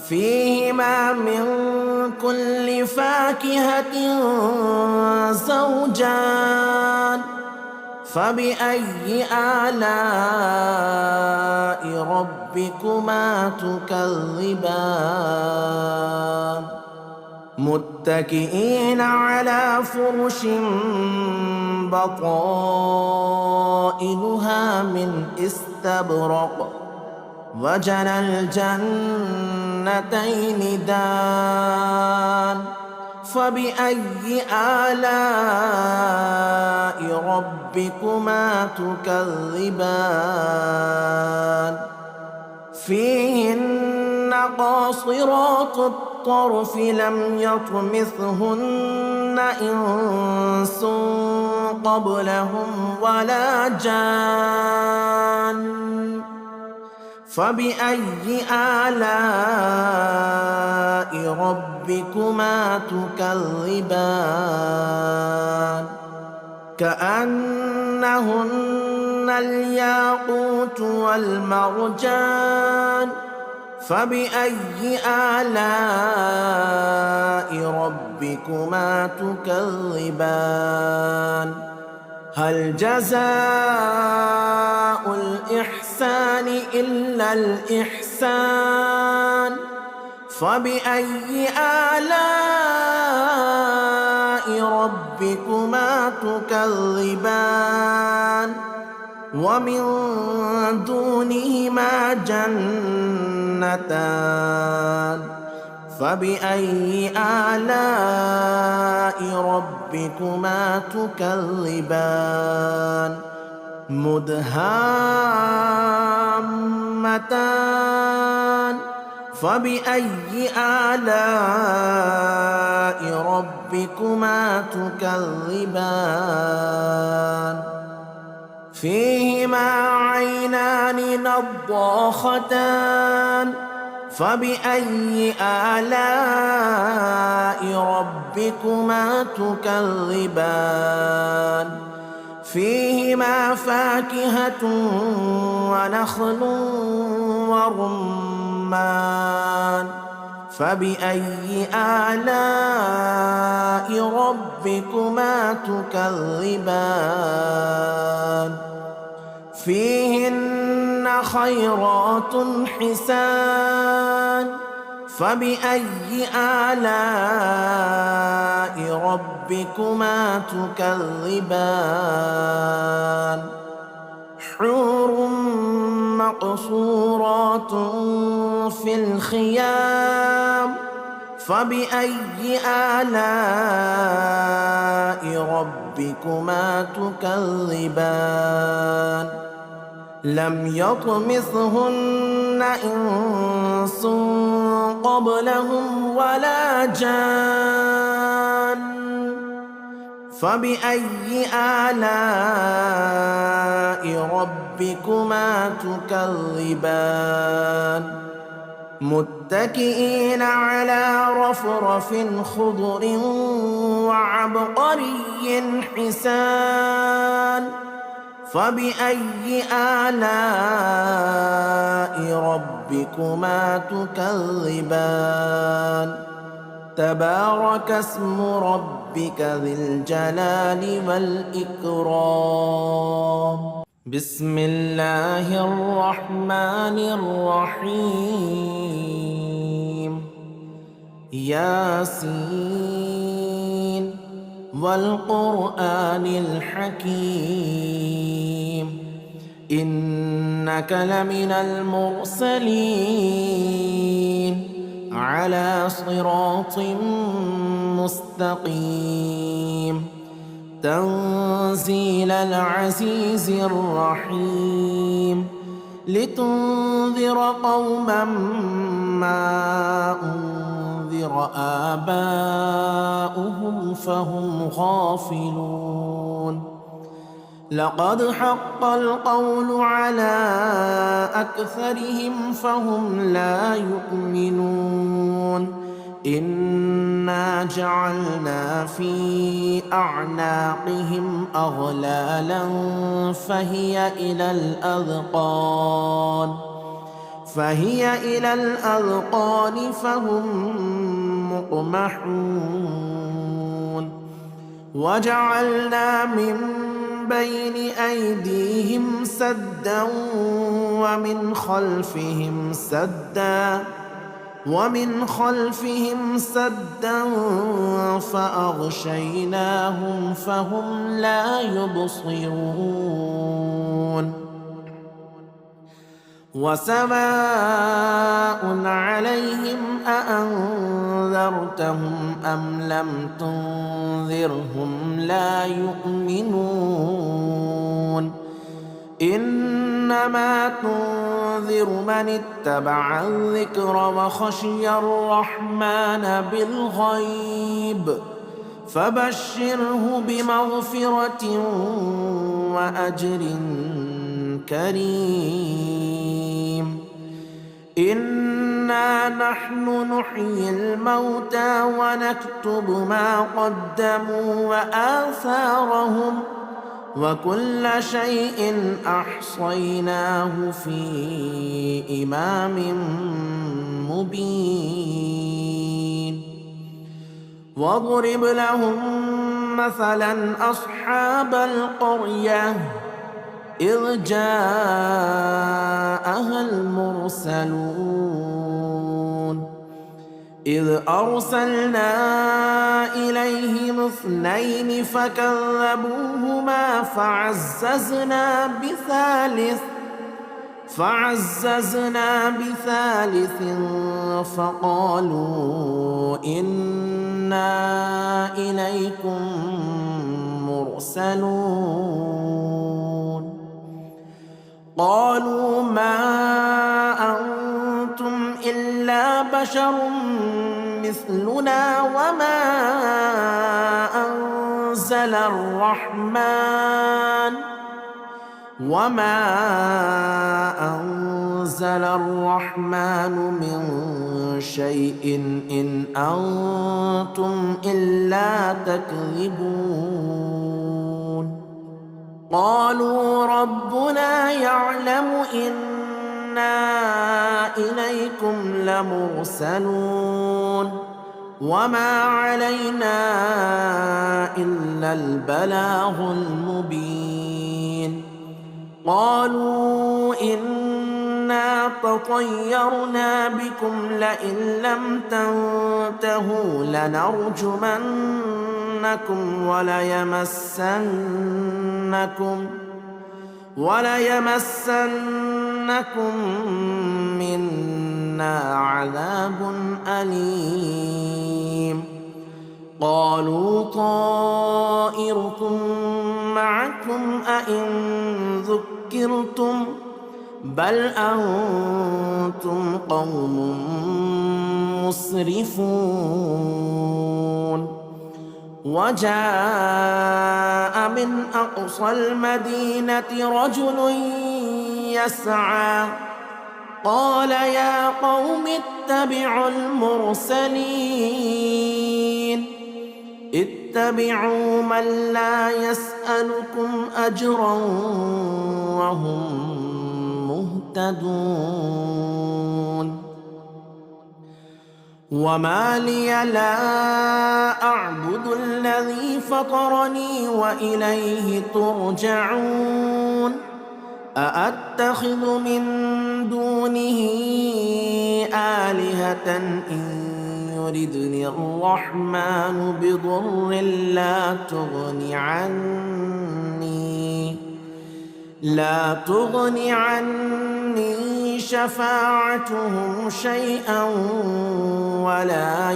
فيهما من كل فاكهة زوجان فبأي آلاء ربكما تكذبان متكئين على فرش بطائنها من استبرق وجنى الجنتين دان فبأي آلاء ربكما تكذبان فيهن قاصرات الطرف لم يطمثهن إنس قبلهم ولا جان فبأي آلاء ربكما تكذبان كأنهن الياقوت والمرجان فبأي آلاء ربكما تكذبان هل جزاء الإحسان إلا الإحسان فبأي آلاء ربكما تكذبان ومن دونهما جنتان فبأي آلاء ربكما تكذبان مدهامتان فبأي آلاء ربكما تكذبان فيهما عينان نضاختان فبأي آلاء ربكما تكذبان فيهما فاكهة ونخل ورمان فبأي آلاء ربكما تكذبان فيهن خيرات حسان فبأي آلاء ربكما تكذبان حور مقصورات في الخيام فبأي آلاء ربكما تكذبان لم يطمثهن إنس قبلهم ولا جان فبأي آلاء ربكما تكذبان متكئين على رفرف خضر وعبقري حسان فبأي آلاء ربكما تكذبان تبارك اسم ربك ذي الجلال والإكرام بسم الله الرحمن الرحيم ياسين والقرآن الحكيم إنك لمن المرسلين على صراط مستقيم تنزيل العزيز الرحيم لتنذر قوما ما أنذر آباؤهم فهم غافلون لقد حق القول على أكثرهم فهم لا يؤمنون إنا جعلنا في أعناقهم أغلالا فهي إلى الأذقان فهم مقمحون وجعلنا من بين أيديهم سدا ومن خلفهم سدا فأغشيناهم فهم لا يبصرون وسواء عليهم أأنذرتهم أم لم تنذرهم لا يؤمنون إنما تنذر من اتبع الذكر وخشي الرحمن بالغيب فبشره بمغفرة وأجر كريم إنا نحن نحيي الموتى ونكتب ما قدموا وآثارهم وكل شيء أحصيناه في إمام مبين واضرب لهم مثلا أصحاب القرية إذ جاءها المرسلون إذ أرسلنا إليهم 2 فكذبوهما فعززنا بثالث فقالوا إنا إليكم مرسلون قالوا ما أنتم إلا بشر مثلنا وما أنزل الرحمن من شيء إن أنتم إلا تكذبون قالوا ربنا يعلم إنا إليكم لمرسلون وما علينا إلا البلاغ المبين قالوا إنا إنا تطيرنا بكم لئن لم تنتهوا لنرجمنكم وليمسنكم منا عذاب أليم. قالوا طائركم معكم أئن ذكرتم بل أنتم قوم مسرفون. وجاء من أقصى المدينة رجل يسعى قال يا قوم اتبعوا المرسلين اتبعوا من لا يسألكم أجرا وهم مهتدون. وما لي لا أعبد الذي فطرني وإليه ترجعون. أأتخذ من دونه آلهة إن يردني الرحمن بضر لا تغني عني شفاعتهم شيئا ولا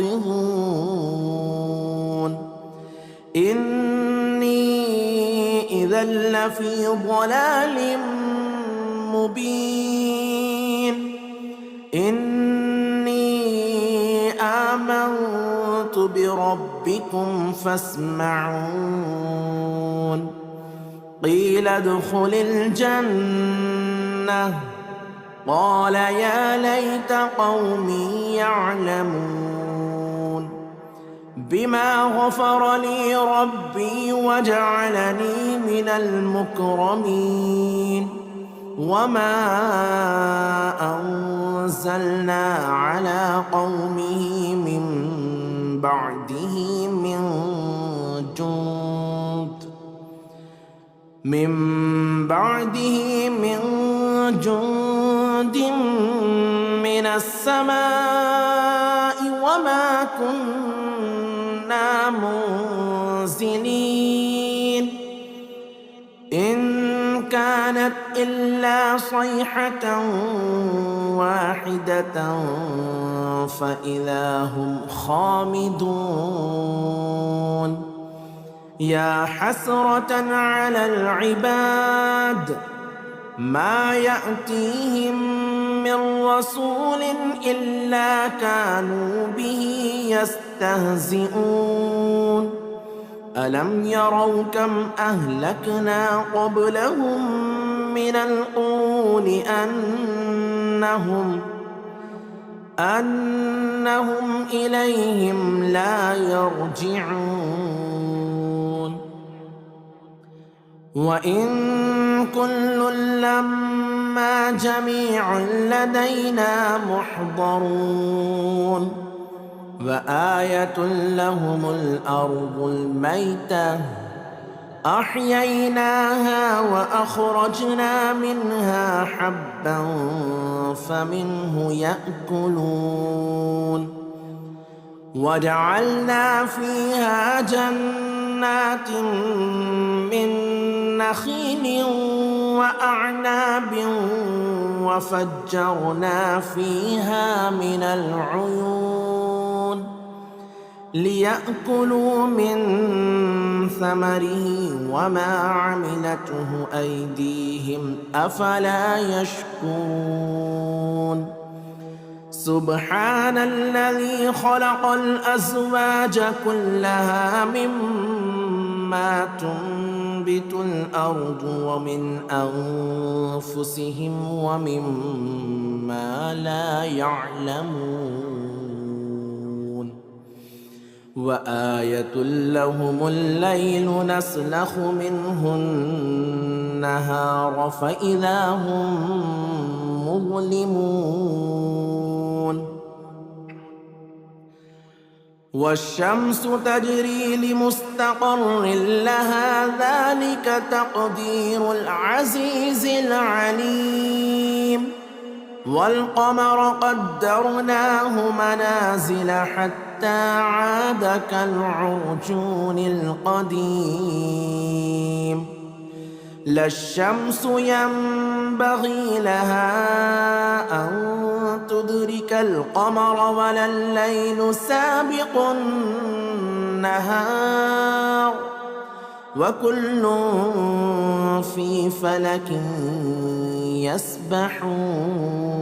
ينقذون. إني إذا لفي ضلال مبين. إني آمنت بربكم فاسمعون. قيل ادخل الجنة قال يا ليت قومي يعلمون بما غفر لي ربي وجعلني من المكرمين. وما أنزلنا على قومه من بعده من جند من السماء وما كنا منزلين. إن كانت إلا صيحة واحدة فإذا هم خامدون. يا حسرة على العباد ما يأتيهم من رسول إلا كانوا به يستهزئون. ألم يروا كم أهلكنا قبلهم من القرون أنهم إليهم لا يرجعون. وإن كل لما جميع لدينا محضرون. وآية لهم الأرض الميتة أحييناها وأخرجنا منها حبا فمنه يأكلون. وجعلنا فيها جنات من نخيل وأعناب وفجرنا فيها من العيون ليأكلوا من ثمره وما عملته أيديهم أفلا يشكرون. سبحان الذي خلق الأزواج كلها مما تنبت الأرض ومن أنفسهم ومما لا يعلمون. وآية لهم الليل نسلخ منه النهار فإذا هم مظلمون. والشمس تجري لمستقر لها ذلك تقدير العزيز العليم والقمر قدرناه منازل حتى عاد كالعرجون القديم لا الشمس ينبغي لها أن تدرك القمر ولا الليل سابق النهار وكل في فلك يسبحون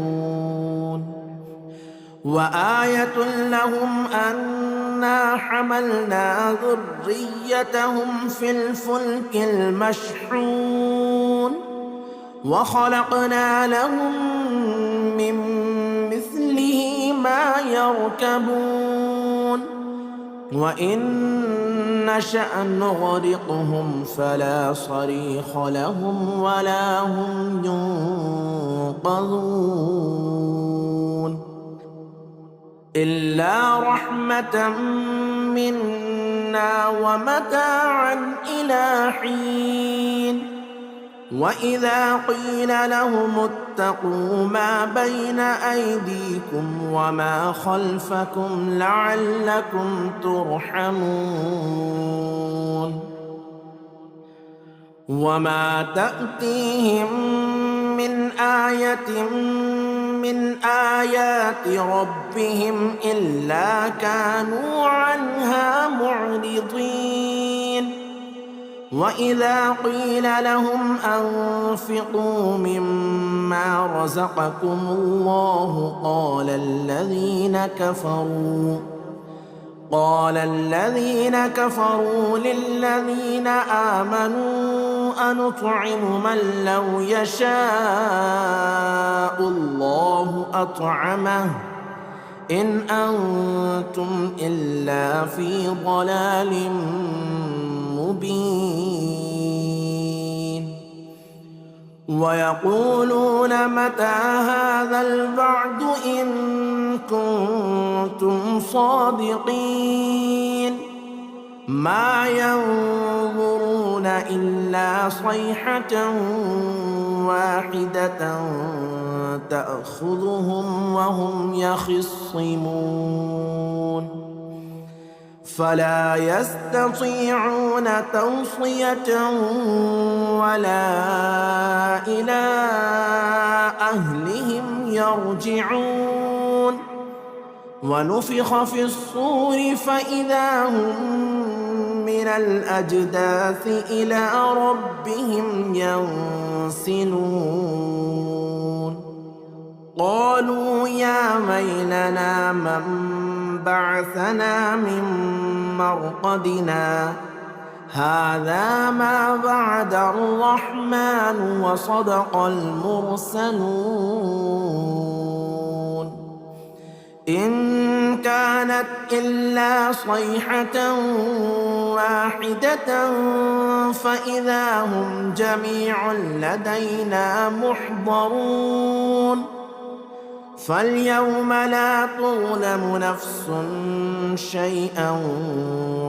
وآية لهم أنا حملنا ذريتهم في الفلك المشحون وخلقنا لهم من مثله ما يركبون وإن نشأ نغرقهم فلا صريخ لهم ولا هم ينقذون إلا رحمة منا ومتاعا إلى حين وإذا قيل لهم اتقوا ما بين أيديكم وما خلفكم لعلكم ترحمون وما تأتيهم من آية من آيات ربهم إلا كانوا عنها معرضين وإذا قيل لهم أنفقوا مما رزقكم الله قال الذين كفروا للذين آمنوا أنطعم من لو يشاء الله أطعمه إن أنتم إلا في ضلال مبين ويقولون متى هذا الوعد إن كنتم صادقين ما ينظرون إلا صيحة واحدة تأخذهم وهم يخصمون فلا يستطيعون توصية ولا إلى أهلهم يرجعون ونفخ في الصور فإذا هم من الأجداث إلى ربهم ينسلون قالوا يا ويلنا من بعثنا من مرقدنا هذا ما وعد الرحمن وصدق المرسلون إن كانت إلا صيحة واحدة فإذا هم جميع لدينا محضرون فاليوم لا تظلم نفس شيئا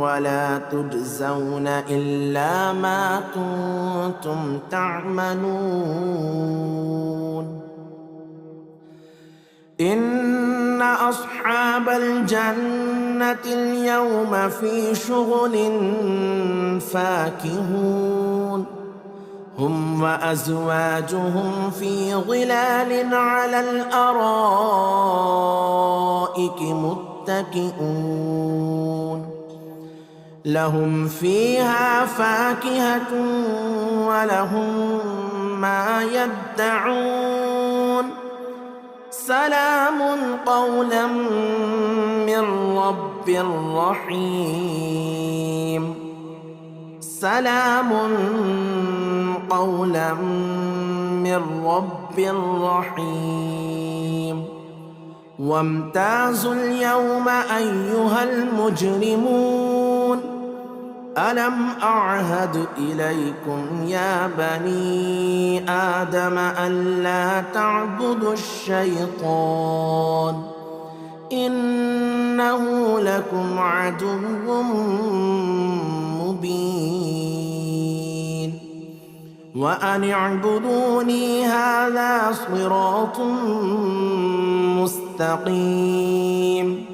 ولا تجزون إلا ما كنتم تعملون إن أصحاب الجنة اليوم في شغل فاكهون هم وأزواجهم في ظلال على الأرائك متكئون لهم فيها فاكهة ولهم ما يدعون سلام قولا من رب رحيم سلام قولا من رب رحيم وامتازوا اليوم أيها المجرمون ألم أعهد إليكم يا بني آدم ألا تعبدوا الشيطان إنه لكم عدو مبين وأن اعبدوني هذا صراط مستقيم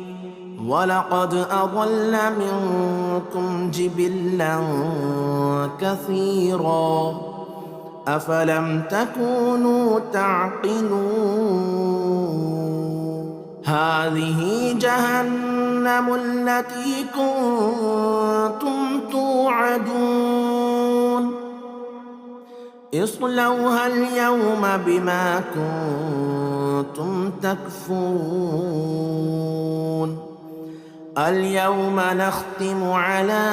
ولقد أضل منكم جبلا كثيرا أفلم تكونوا تعقلون هذه جهنم التي كنتم توعدون اصلوها اليوم بما كنتم تكفرون اليوم نختم على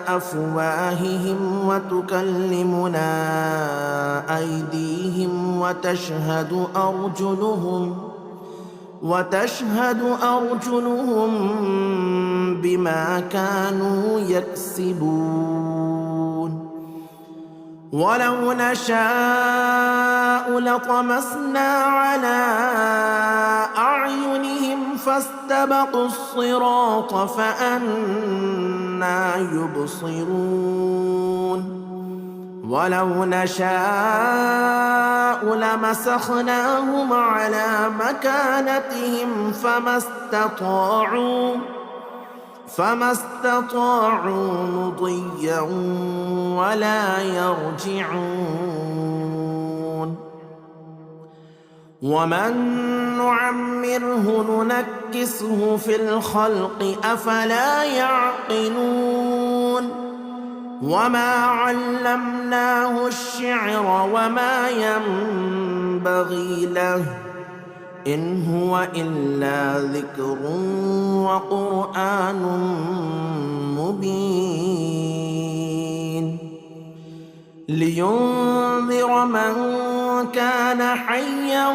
أفواههم وتكلمنا أيديهم وتشهد أرجلهم بما كانوا يكسبون ولو نشاء لطمسنا على أعينهم فاستبقوا الصراط فأنى يبصرون ولو نشاء لمسخناهم على مكانتهم فما استطاعوا مضيا ولا يرجعون ومن نعمره ننكسه في الخلق أفلا يعقلون وما علمناه الشعر وما ينبغي له إن هو إلا ذكر وقرآن مبين لينذر من كان حيا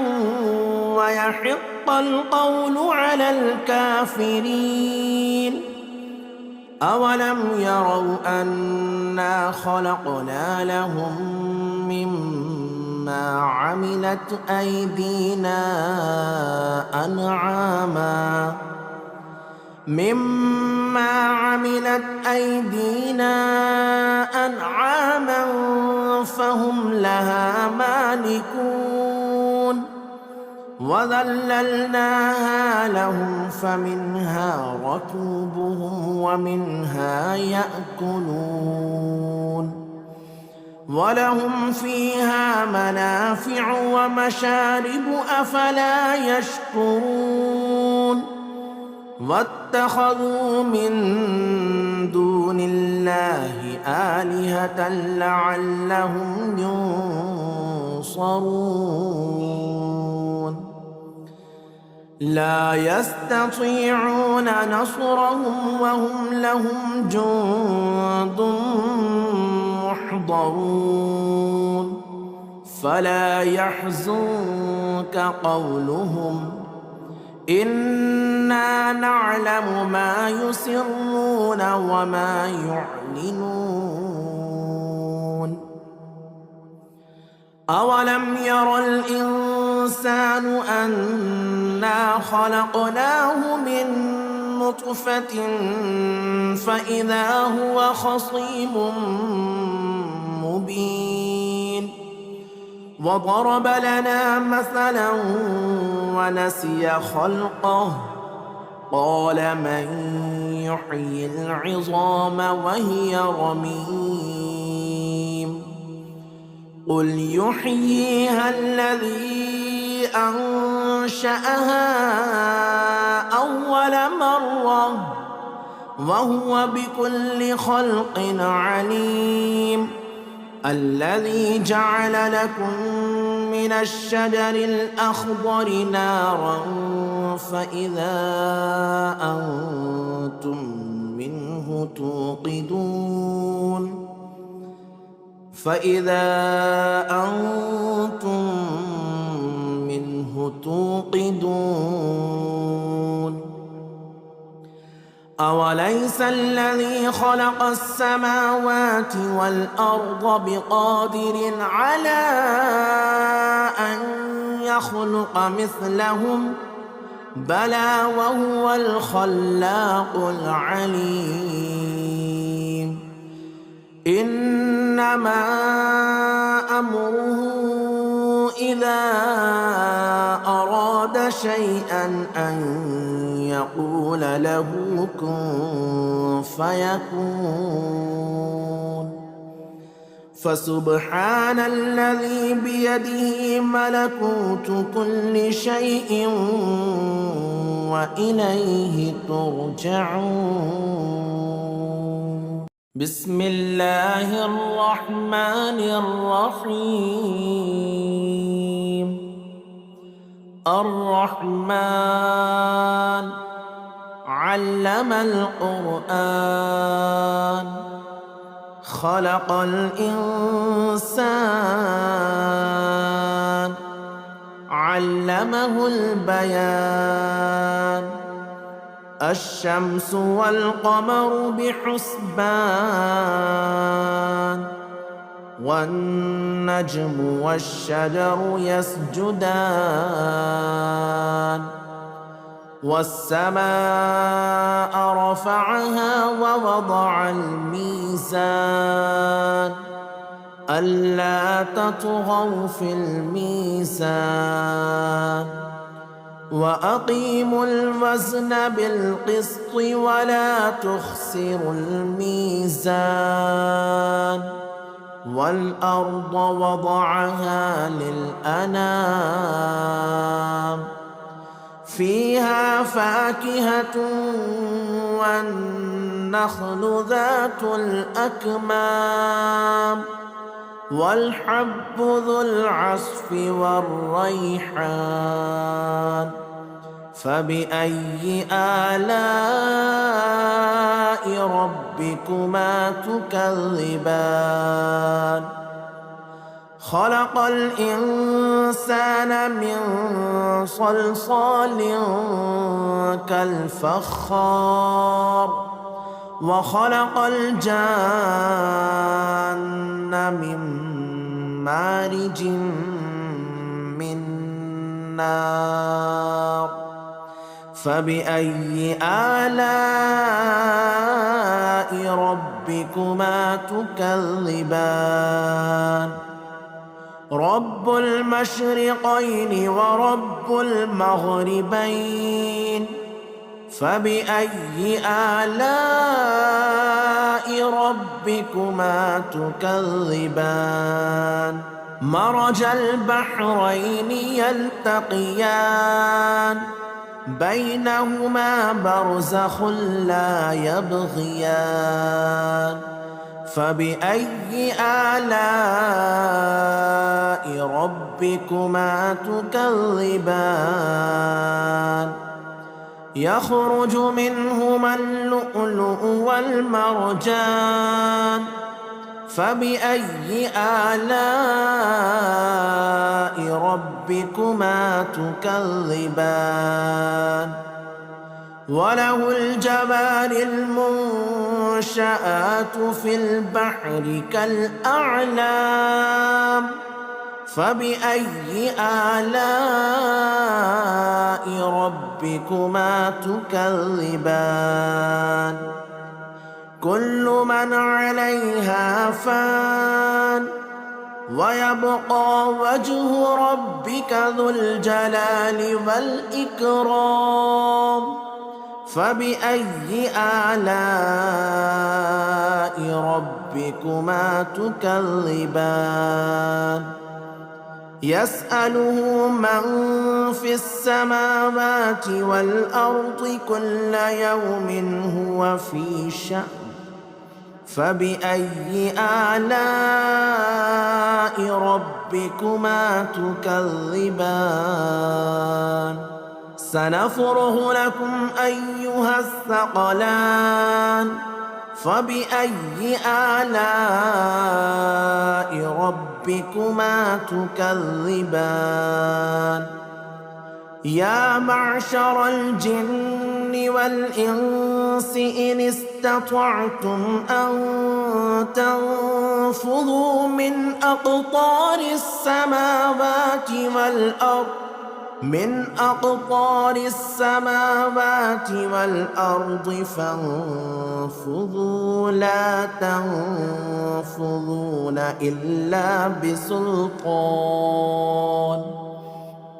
ويحق القول على الكافرين أولم يروا أنا خلقنا لهم مما عملت أيدينا أنعاما فهم لها مالكون وذللناها لهم فمنها ركوبهم ومنها يأكلون ولهم فيها منافع ومشارب أفلا يشكرون واتخذوا من دون الله آلهة لعلهم ينصرون لا يستطيعون نصرهم وهم لهم جند محضرون فلا يحزنك قولهم إنا نعلم ما يسرون وما يعلنون أولم ير الإنسان أنا خلقناه من نطفة فإذا هو خصيم مبين وضرب لنا مثلا ونسي خلقه قال من يحيي العظام وهي رميم قل يحييها الذي أنشأها أول مرة وهو بكل خلق عليم الذي جعل لكم من الشجر الأخضر نارا فإذا أنتم منه توقدون أوليس الذي خلق السماوات والأرض بقادر على أن يخلق مثلهم بلى وهو الخلاق العليم. إنما أمره إذا أراد شيئا أن يقول له كن فيكون. فسبحان الذي بيده ملكوت كل شيء وإليه ترجعون. بسم الله الرحمن الرحيم. الرحمن علم القرآن خلق الإنسان علمه البيان. الشمس والقمر بحسبان والنجم والشجر يسجدان. والسماء رفعها ووضع الميزان ألا تطغوا في الميزان وأقيموا الوزن بالقسط ولا تخسروا الميزان. والأرض وضعها للأنام فيها فاكهة والنخل ذات الأكمام والحب ذو العصف والريحان. فبأي آلاء ربكما تكذبان. خلق الإنسان من صلصال كالفخار وخلق الجان من مارج من نار. فبأي آلاء ربكما تكذبان. رب المشرقين ورب المغربين. فبأي آلاء ربكما تكذبان. مرج البحرين يلتقيان بينهما برزخ لا يبغيان. فبأي آلاء ربكما تكذبان. يخرج منهما اللؤلؤ والمرجان. فبأي آلاء ربكما تكذبان. وله الجوار المنشآت في البحر كالأعلام. فبأي آلاء ربكما تكذبان. كل من عليها فان ويبقى وجه ربك ذو الجلال والإكرام. فبأي آلاء ربكما تكذبان. يسأله من في السماوات والأرض كل يوم هو في شأن. فبأي آلاء ربكما تكذبان. سنفرغ لكم أيها الثقلان. فبأي آلاء ربكما تكذبان. يا معشر الجن والإنس إن استطعتم أن تنفذوا من أقطار السماوات والأرض من أقطار السماوات والأرض فانفذوا لا تنفذون إلا بسلطان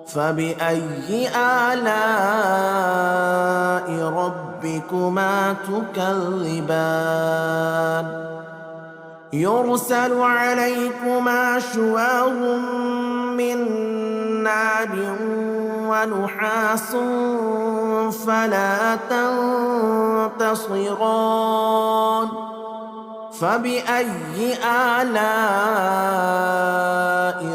فبأي آلاء ربكما تكذبان يرسل عليكما شواظ من نار ونحاس فلا تنتصران فبأي آلاء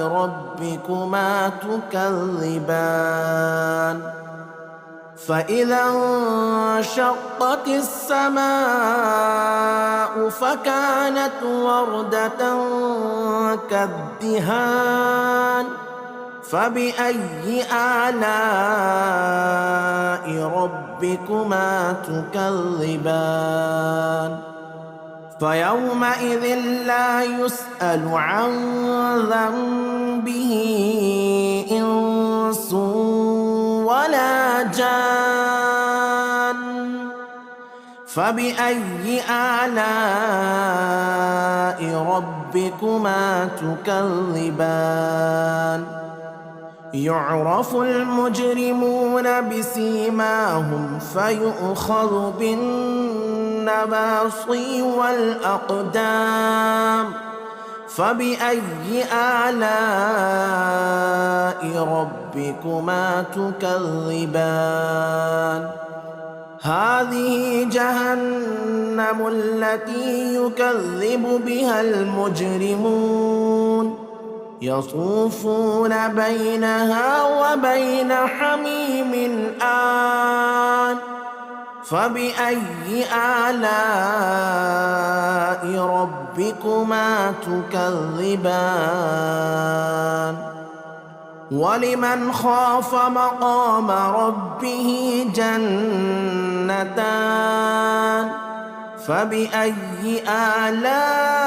ربكما تكذبان فإذا انشقت السماء فكانت وردة كالدهان فبأي آلاء ربكما تكذبان فيومئذ لا يسأل عن ذنبه إنس ولا جان فبأي آلاء ربكما تكذبان يعرف المجرمون بسيماهم فيؤخذ بالنواصي والأقدام فبأي آلاء ربكما تكذبان هذه جهنم التي يكذب بها المجرمون يطوفون بينها وبين حميم آن فبأي آلاء ربكما تكذبان ولمن خاف مقام ربه جنتان فبأي آلاء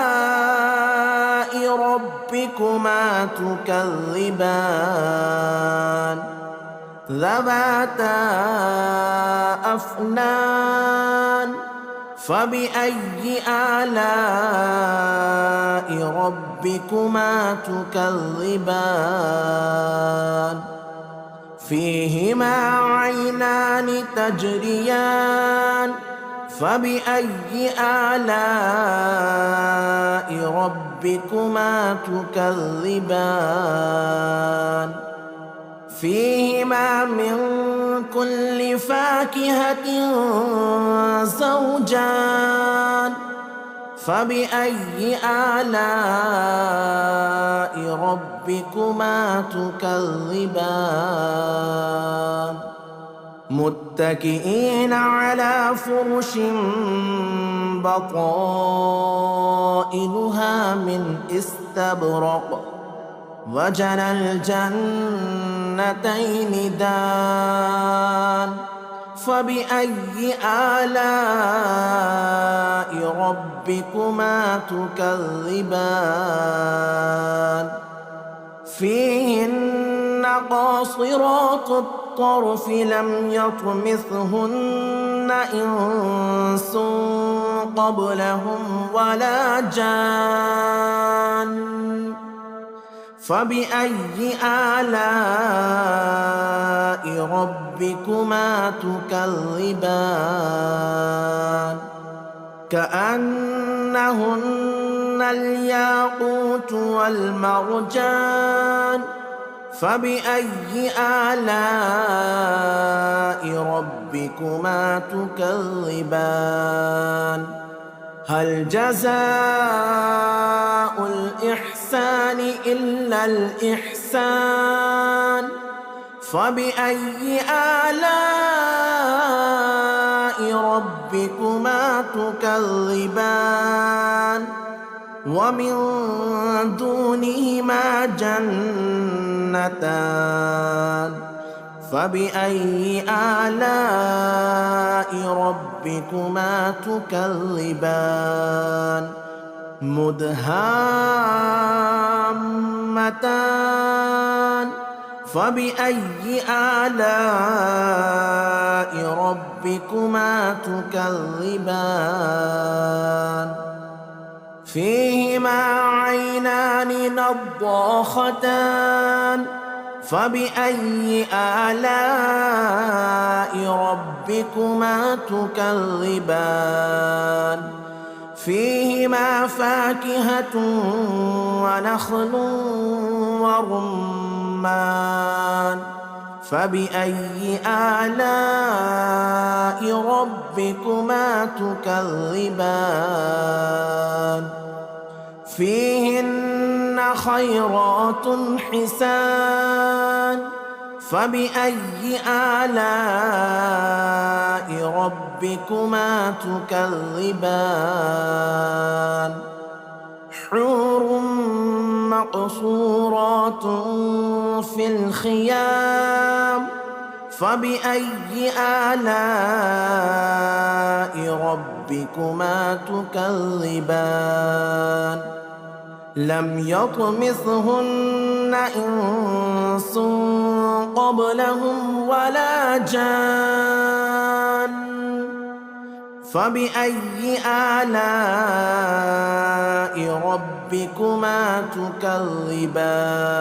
ربكما تكذبان ذواتا أفنان فبأي آلاء ربكما تكذبان فيهما عينان تجريان فبأي آلاء ربكما تكذبان فيهما من كل فاكهة زوجان فبأي آلاء ربكما تكذبان متكئين على فرش بطائنها من استبرق وجنى الجنتين دان فبأي آلاء ربكما تكذبان فيهن قاصرات الطرف لم يطمثهن إنس قبلهم ولا جان فبأي آلاء ربكما تكذبان كأنهن الياقوت والمرجان فبأي آلاء ربكما تكذبان هل جزاء الإحسان إلا الإحسان فبأي آلاء ربكما تكذبان ومن دونهما جنتان فبأي آلاء ربكما تكذبان مدهامتان فبأي آلاء ربكما تكذبان فيهما عينان نضاختان فبأي آلاء ربكما تكذبان فيهما فاكهة ونخل ورمان فبأي آلاء ربكما تكذبان فيهن خيرات حسان فبأي آلاء ربكما تكذبان حور مقصورات في الخيام فبأي آلاء ربكما تكذبان لم يطمثهن إنس قبلهم ولا جان فبأي آلاء ربكما تكذبان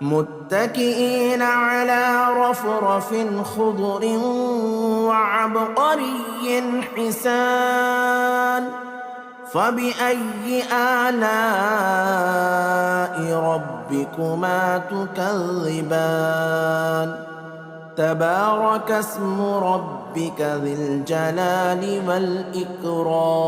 متكئين على رفرف خضر وعبقري حسان فبأي آلاء ربكما تكذبان تبارك اسم ربك ذي الجلال والإكرام